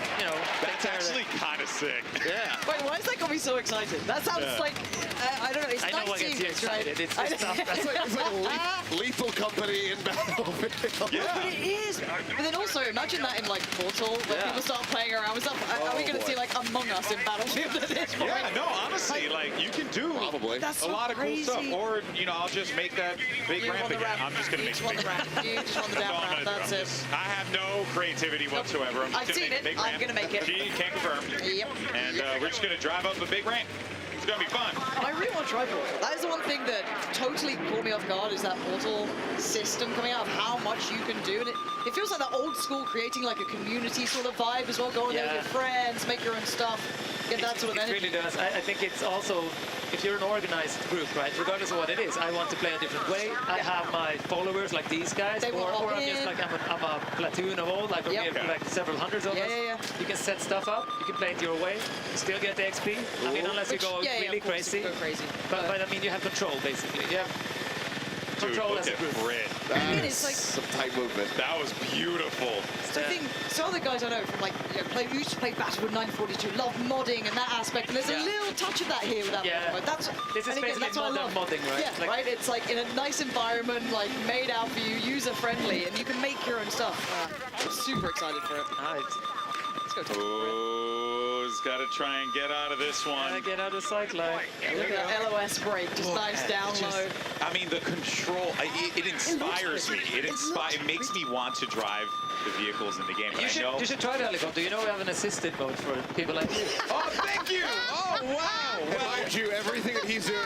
That's actually kind of sick. Yeah. Wait, why is that got me so excited? That sounds like, I don't know, it's I know what gets you excited. It's tough. It's like lethal company in Battlefield. Yeah. But it is. But then also, imagine that in like Portal, when people start playing around with stuff. Are we going to see like Among Us in Battlefield at this point? Yeah, no, honestly, like you can do Probably. That's a so lot of crazy. cool stuff, or I'll just make that big You ramp want the again. ramp. I'm just gonna You make just a want big the ramp. You just want the That's down all I'm ramp. gonna do. That's it. I have no creativity whatsoever. I'm just I've gonna seen make a it. big I'm ramp. gonna make it. She can't confirm. Yep. And we're just gonna drive up a big ramp. It's gonna be fun. I really want to try Portal. That is the one thing that totally caught me off guard, is that Portal system coming out of how much you can do. And it feels like that old school, creating like a community sort of vibe as well, going there with your friends, make your own stuff, get that sort of It energy. really does. I think it's also, if you're an organized group, right, regardless of what it is, I want to play a different way. I have my followers like these guys, They will or hop I'm just in. like, I'm a platoon of old, like we have like several hundreds of us. You can set stuff up, you can play it your way, you still get the XP. I mean, unless you go really crazy. Go crazy. But I mean, you have control, basically. You have Dude, control look as a at group. Brit. Again, it's like, Some tight movement. That was beautiful. I think some of the guys I know from like, used to play Battlefield 942, love modding and that aspect, and there's a little touch of that here with that mode. That's, This is and again, basically that's what I modern love. modding, right? Yeah, Like- right? It's like in a nice environment, like made out for you, user-friendly, and you can make your own stuff. I'm super excited for it. Nice. Let's go. Who's got to try and get out of this one? Gotta get out of sight line. Look at that LOS break, just nice down low. I mean, the control, it inspires me. It makes me want to drive the vehicles in the game. But You should try the helicopter. You know we have an assisted mode for people like you. Oh, thank you! Oh, wow! And mind you, everything that he's doing,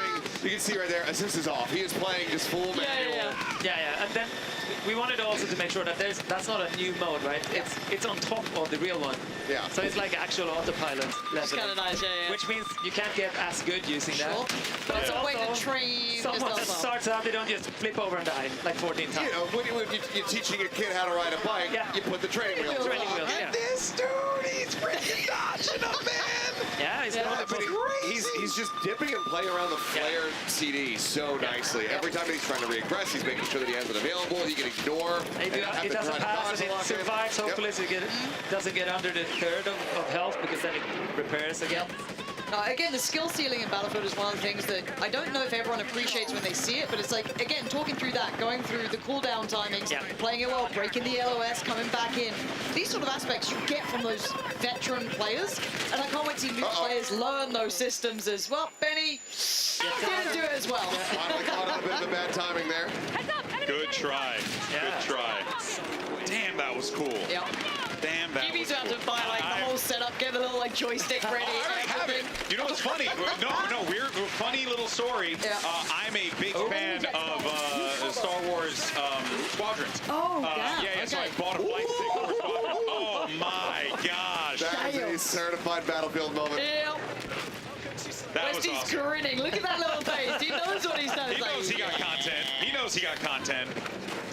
you can see right there, assist is off. He is playing just full manual. Yeah, and then we wanted also to make sure that that's not a new mode, right? It's on top of the real one. Yeah. So it's like actual autopilot level. It's kind of nice, yeah. Which means you can't get as good using that. But it's a way to also, train. someone that starts out, they don't just flip over and die like 14 times. You know, when you're teaching a kid how to ride a bike, you put the training wheels on. Training wheels, yeah. And this dude, he's freaking dodging them, man! Yeah, he's But he's just dipping and playing around the flare CD so nicely. Every time he's trying to regress, he's making sure that he has it available. He can ignore. It doesn't pass, and it survives. Hopefully, so it doesn't get under the third of health, because then it repairs again. Again, the skill ceiling in Battlefield is one of the things that I don't know if everyone appreciates when they see it, but it's like, again, talking through that, going through the cooldown timings, playing it well, breaking the LOS, coming back in. These sort of aspects you get from those veteran players, and I can't wait to see new players learn those systems as well. Benny didn't do it as well. Finally caught up in the bad timing there. Good try. Good try. Damn, that was cool. Yep. Damn, that You need was to have cool. to buy like the whole setup, get the little like joystick ready. I already have it. You know what's funny? No, weird, funny little story. I'm a big fan of Star Wars Squadrons. Oh, yeah. Yeah, so I bought a flight stick for Squadrons. Oh my gosh. That is a certified Battlefield moment. Yep. That was Westy's awesome. grinning. Look at that little face. He knows what he's done. He knows he got content. He knows he got content.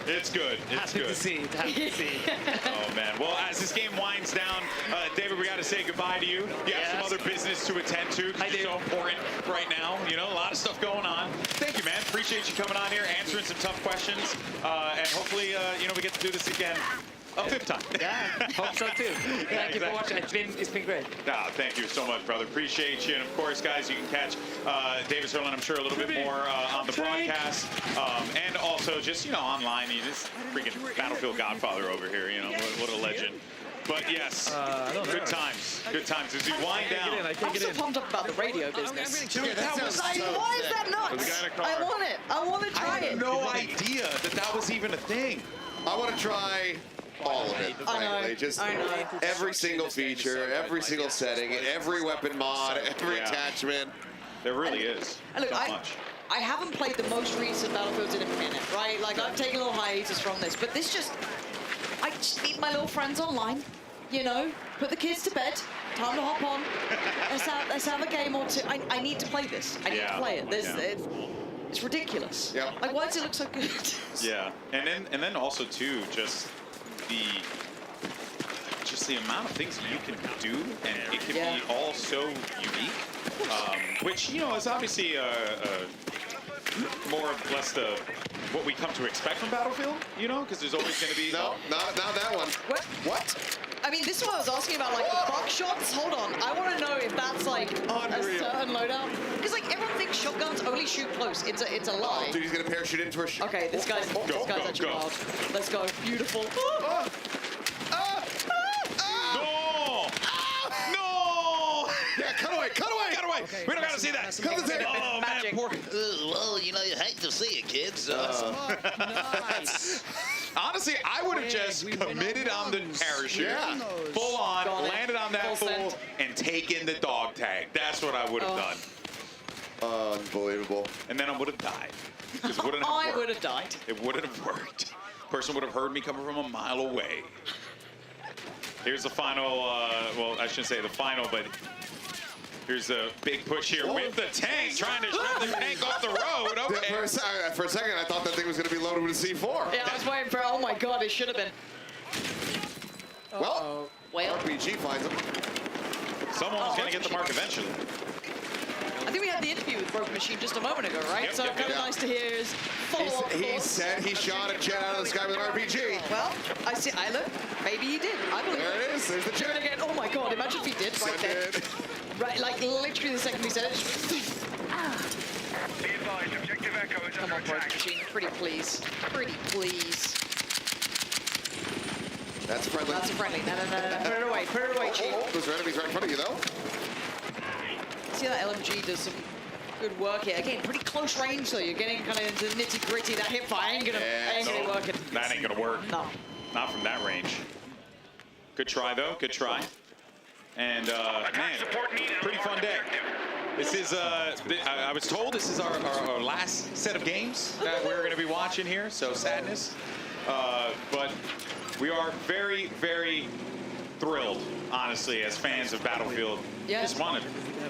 It's good. It's Happy good. to see. Happy to see. Oh, man. Well, as this game winds down, David, we got to say goodbye to you. You have some other business to attend to. It's so important right now. You know, a lot of stuff going on. Thank you, man. Appreciate you coming on here, answering some tough questions. And hopefully, we get to do this again A fifth time. Yeah, hope so too. Thank you for watching. It's been great. Thank you so much, brother. Appreciate you. And of course, guys, you can catch Davis Erlin, I'm sure, a little bit more on the broadcast. And also just, online. He's just freaking Battlefield Godfather over here. What a legend. But yes, good times. Good times. As we wind down. I'm so pumped up about the radio business. Dude, that was Like, why is that nuts? I want it. I want to try I had it. no idea that was even a thing. I want to try all of it, frankly. Just I know. every single feature, every single setting, every weapon mod, every attachment. There really is. Look, So much. I haven't played the most recent Battlefields in a minute, right? Like, I've taken a little hiatus from this, but this just... I just need my little friends online, put the kids to bed, time to hop on, let's have a game or two. I need to play this. I need to play it. It's ridiculous. Yeah. Like, why does it look so good? Yeah, and then also too, just the amount of things you can do, and it can be all so unique. Which is obviously more or less what we come to expect from Battlefield. Because there's always going to be No, not that one. What? I mean, this is what I was asking about, like, the buck shots. Hold on. I want to know if that's, like, a certain loadout. Because, like, everyone thinks shotguns only shoot close. It's a lie. Dude, he's going to parachute into a shot. Okay, this guy's actually wild. Let's go. Beautiful. No! Yeah, cut away. Okay, we don't got to see that. Come to the Oh, Magic. man, poor... Well, you hate to see it, kids. Nice. Honestly, I would have just committed on the parachute, full on, Got it. landed on that Full fool, send. and taken the dog tag. That's what I would have done. Unbelievable. And then I would have died. 'Cause it wouldn't have I worked. would have died. It wouldn't have worked. Person would have heard me coming from a mile away. Here's the final, well, I shouldn't say the final, but here's the big push here with the tank, trying to shove the tank off the road. Okay. For a second, I thought that thing was going to be loaded with a C4. Yeah, I was waiting for, oh my god, it should have been. Well, RPG finds him. Someone was going to get the mark eventually. I think we had the interview with Broken Machine just a moment ago, right? Yep, So yep, kind of yep. nice to hear his follow-up He thoughts. said he shot a jet out of the sky with an RPG. Well, I look, maybe he did. I believe There it is. There's the And jet. again, oh my god, imagine if he did right there. Said Right, like literally the second he said it. Come on, Broken Machine, pretty please. Pretty please. That's friendly. That's a friendly. No. Put it away, Chief. Those enemies right in front of you, though. See that LMG does some good work here. Again, pretty close range, though. You're getting kind of into the nitty-gritty. That hip fire ain't gonna work it. That ain't going to work. No. Not from that range. Good try, though. Good try. And, man, pretty fun day. This is, I was told this is our last set of games that we're going to be watching here, so sadness. But we are very, very thrilled, honestly, as fans of Battlefield. Yeah. Just wanted,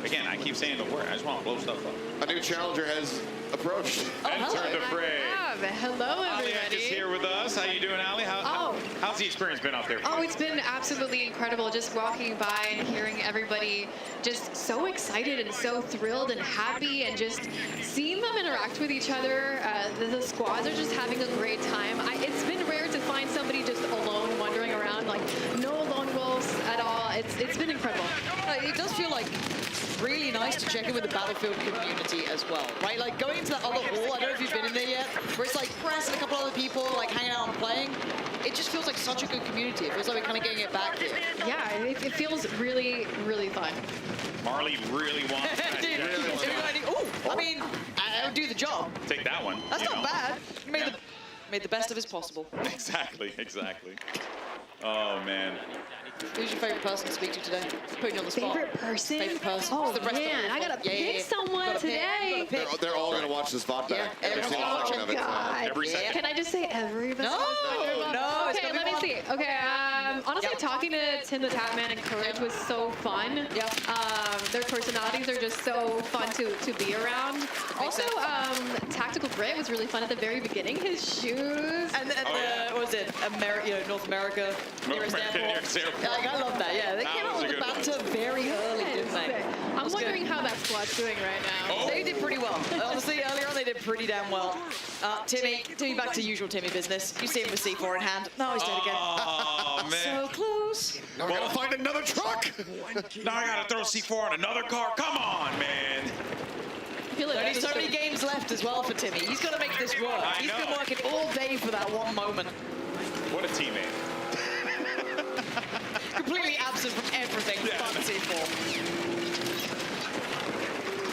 again, I keep saying the word, I just want to blow stuff up. A new challenger has approached. Enter the fray. Hello, Ali is everybody. here with us. How you doing, Ali? How's the experience been out there? Oh, it's been absolutely incredible just walking by and hearing everybody just so excited and so thrilled and happy, and just seeing them interact with each other. The squads are just having a great time. It's been rare to find somebody just alone wandering around, like no lone wolves at all. It's been incredible. It does feel like really nice to check in with the Battlefield community as well, right? Like going into that other hall, I don't know if you've been in there yet, where it's like press and a couple other people like hanging out and playing. It just feels like such a good community. It feels like we're kind of getting it back here. Yeah, it feels really, really fun. Marley really wants that. Dude, I mean, I'll do the job. Take that one. That's you not know? bad. Made the best of his possible. Exactly. Oh, man. Who's your favorite person to speak to today? Putting you on the spot. Favorite person? Favorite person. Oh, What's the rest man, of I gotta pick someone Gotta pick. today. You gotta pick. They're all going to watch this VOD back. Yeah, Every single section of it. God. Every second. Can I just say everybody? No, it's Okay, gonna be let me one. see. Okay, Honestly, talking to Tim the Tatman and Courage was so fun. Yeah. Their personalities are just so fun to be around. Also, Tactical Grit was really fun at the very beginning. His shoes. And what was it? North America. Nearest airport. Like, I love that. Yeah, they came out with the banter very early, didn't they? I'm wondering how that squad's doing right now. They did pretty well. Honestly, earlier on they did pretty damn well. Timmy, back to usual Timmy business. You see him with C4 in hand. No, he's dead again. Oh, man. So close. Now we gotta find another truck. Now I gotta throw C4 on another car. Come on, man. Only so many games left as well for Timmy. He's got to make this work. He's been working all day for that one moment. What a teammate. Completely absent from everything. Yeah. But C4.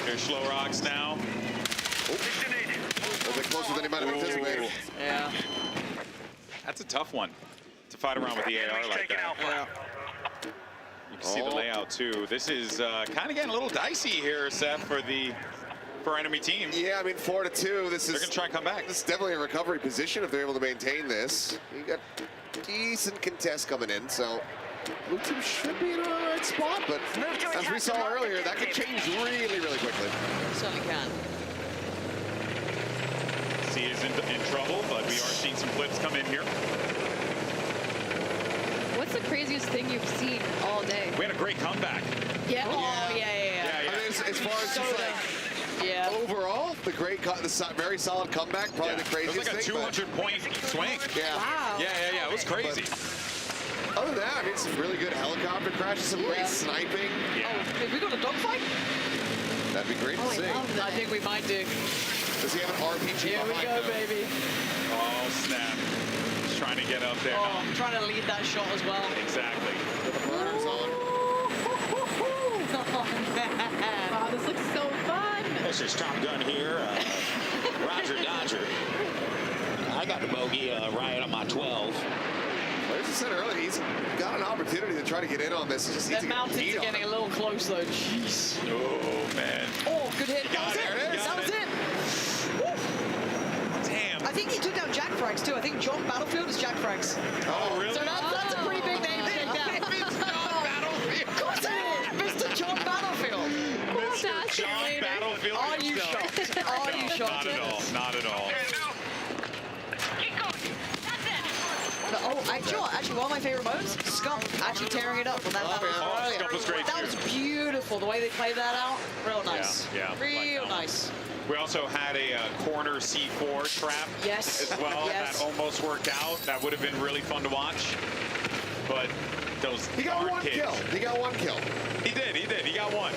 Here's Slow Rocks now. A bit closer than he might have anticipated. Yeah. That's a tough one to fight around with the AR like that. Yeah. You can see the layout too. This is kind of getting a little dicey here, Seth, for enemy team. Yeah, I mean 4-2. This is. They're gonna try and come back. This is definitely a recovery position if they're able to maintain this. You got decent contest coming in, so blue team should be in the right spot. But as we saw earlier, that could change really, really quickly. Certainly can. C is in trouble, but we are seeing some flips come in here. What's the craziest thing you've seen all day? We had a great comeback. Yeah. Oh, yeah. I mean, as far as just like overall, the very solid comeback, probably the craziest It was like a 200-point swing. Yeah. Wow. Yeah. It was crazy. But other than that, I mean, some really good helicopter crashes, some great sniping. Yeah. Oh, have we got a dogfight? That'd be great to see. I think we might do. Does he have an RPG Here we behind go, him? baby. Oh, snap. He's trying to get up there. Oh, I'm trying to lead that shot as well. Exactly. The burners on. Wow, this looks so fun. This is Top Gun here. Roger Dodger. I got the bogey right on my 12. As I said earlier, he's got an opportunity to try to get in on this. He just needs The to get mountains beat are on getting him. a little close, though. Jeez. Oh, man. Oh, good hit. got That was it. it. That was it. Damn. I think he took down Jack Frags, too. I think John Battlefield is Jack Frags. Oh, really? So that's a pretty big name to take down. Of course it is. Mr. John Battlefield. Mr. John Battlefield Are you himself. shocked? Are you shocked? Not at all. Not at all. Actually, one of my favorite moments, Scump actually tearing it up on that battle. Oh, Scump was great, That too. was beautiful, the way they played that out. Real nice. Yeah, Real like that. nice. We also had a corner C4 trap Yes. as well. Yes. That almost worked out. That would have been really fun to watch. But those He got darn one kids. kill. He got one kill. He did. He got one.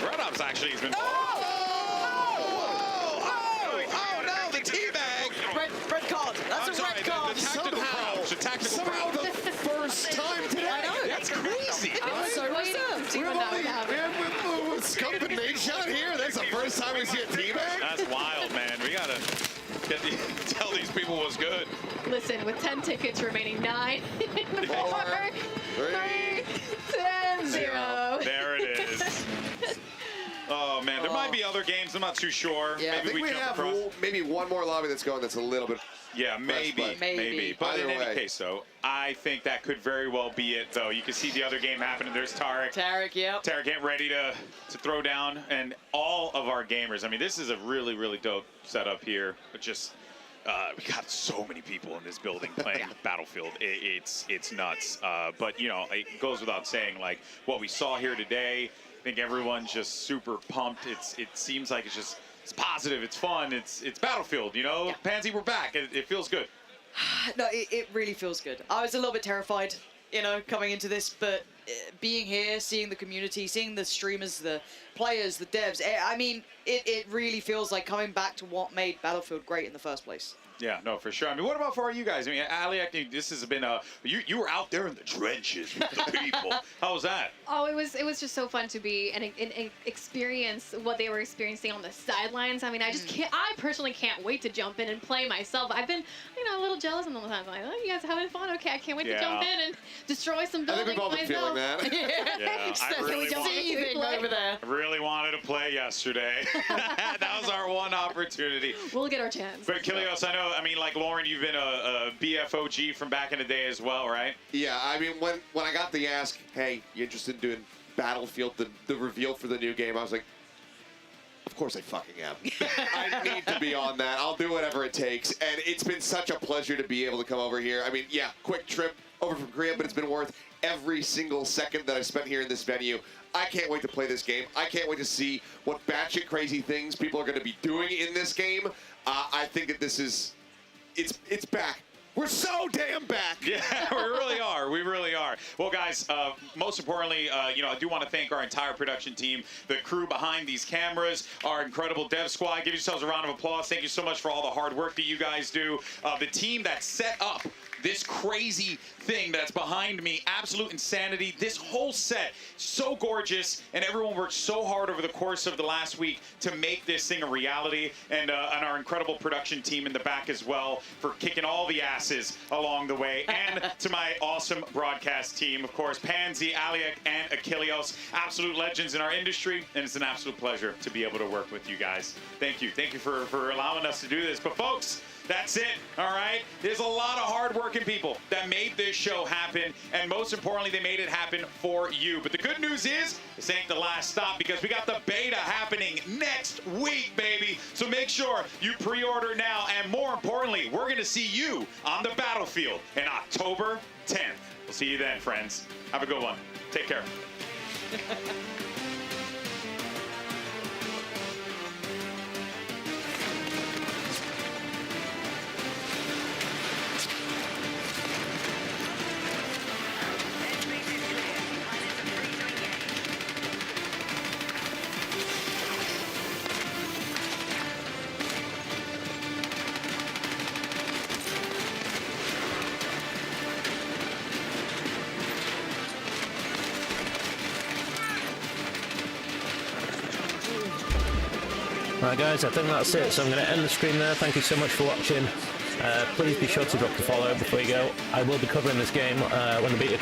Red Ops actually has been. Oh, no, the teabag. Red card. That's I'm a sorry, red card. the tactical crouch. The tactical Somehow crouch. the first time today. I know. That's crazy. I'm so waiting to see when that would happen. With Scump and Nate shot here, that's the first time we see a teabag. That's wild, man. We gotta tell these people what's good. Listen, with 10 tickets remaining, 9, 4, 4, 3, 2, 0. There it is. Oh man, there might be other games. I'm not too sure. Yeah, I maybe think we jump have across. maybe one more lobby that's going that's a little bit. Yeah, maybe. Maybe. But in Either any way. case, though, I think that could very well be it. Though you can see the other game happening. There's Tarek. Tarek, yep. Tarek getting ready to throw down, and all of our gamers. I mean, this is a really, really dope setup here. But just we got so many people in this building playing Battlefield. It's nuts. But you know, it goes without saying, like what we saw here today. I think everyone's just super pumped. It seems like it's positive. It's fun. It's Battlefield. You know, Pansy, we're back. It feels good. No, it really feels good. I was a little bit terrified, you know, coming into this, but being here, seeing the community, seeing the streamers, the players, the devs, I mean, it really feels like coming back to what made Battlefield great in the first place. Yeah, no, for sure. I mean, what about for you guys? I mean, Ali, I think this has been you were out there in the trenches with the people. How was that? Oh, it was just so fun to be and experience what they were experiencing on the sidelines. I mean, I personally can't wait to jump in and play myself. I've been, you know, a little jealous and all the time. Like, oh, you guys are having fun? Okay, I can't wait to jump in and destroy some I think buildings we've all been feeling myself. man. Yeah, I really wanted to play yesterday. That was our one opportunity. We'll get our chance. But Kilios, I know, I mean, like Lauren, you've been a BFOG from back in the day as well, right? Yeah, I mean, when I got the ask, hey, you interested in doing Battlefield, the reveal for the new game, I was like, of course I fucking am. I need to be on that. I'll do whatever it takes. And it's been such a pleasure to be able to come over here. I mean, yeah, quick trip over from Korea, but it's been worth every single second that I spent here in this venue. I can't wait to play this game. I can't wait to see what batshit crazy things people are going to be doing in this game. I think that this is, it's back. We're so damn back. Yeah, we really are. We really are. Well, guys, most importantly, you know, I do want to thank our entire production team, the crew behind these cameras, our incredible dev squad. Give yourselves a round of applause. Thank you so much for all the hard work that you guys do. The team that set up this crazy thing that's behind me, absolute insanity. This whole set, so gorgeous, and everyone worked so hard over the course of the last week to make this thing a reality. And our incredible production team in the back as well for kicking all the asses along the way. And to my awesome broadcast team, of course, Pansy, Aliak, and Achilleos, absolute legends in our industry. And it's an absolute pleasure to be able to work with you guys. Thank you. Thank you for allowing us to do this. But folks, that's it, all right? There's a lot of hard-working people that made this show happen, and most importantly, they made it happen for you. But the good news is, this ain't the last stop, because we got the beta happening next week, baby. So make sure you pre-order now, and more importantly, we're gonna see you on the battlefield in October 10th. We'll see you then, friends. Have a good one. Take care. Right guys, I think that's it, so I'm going to end the stream there. Thank you so much for watching. Please be sure to drop the follow before you go. I will be covering this game when the beta comes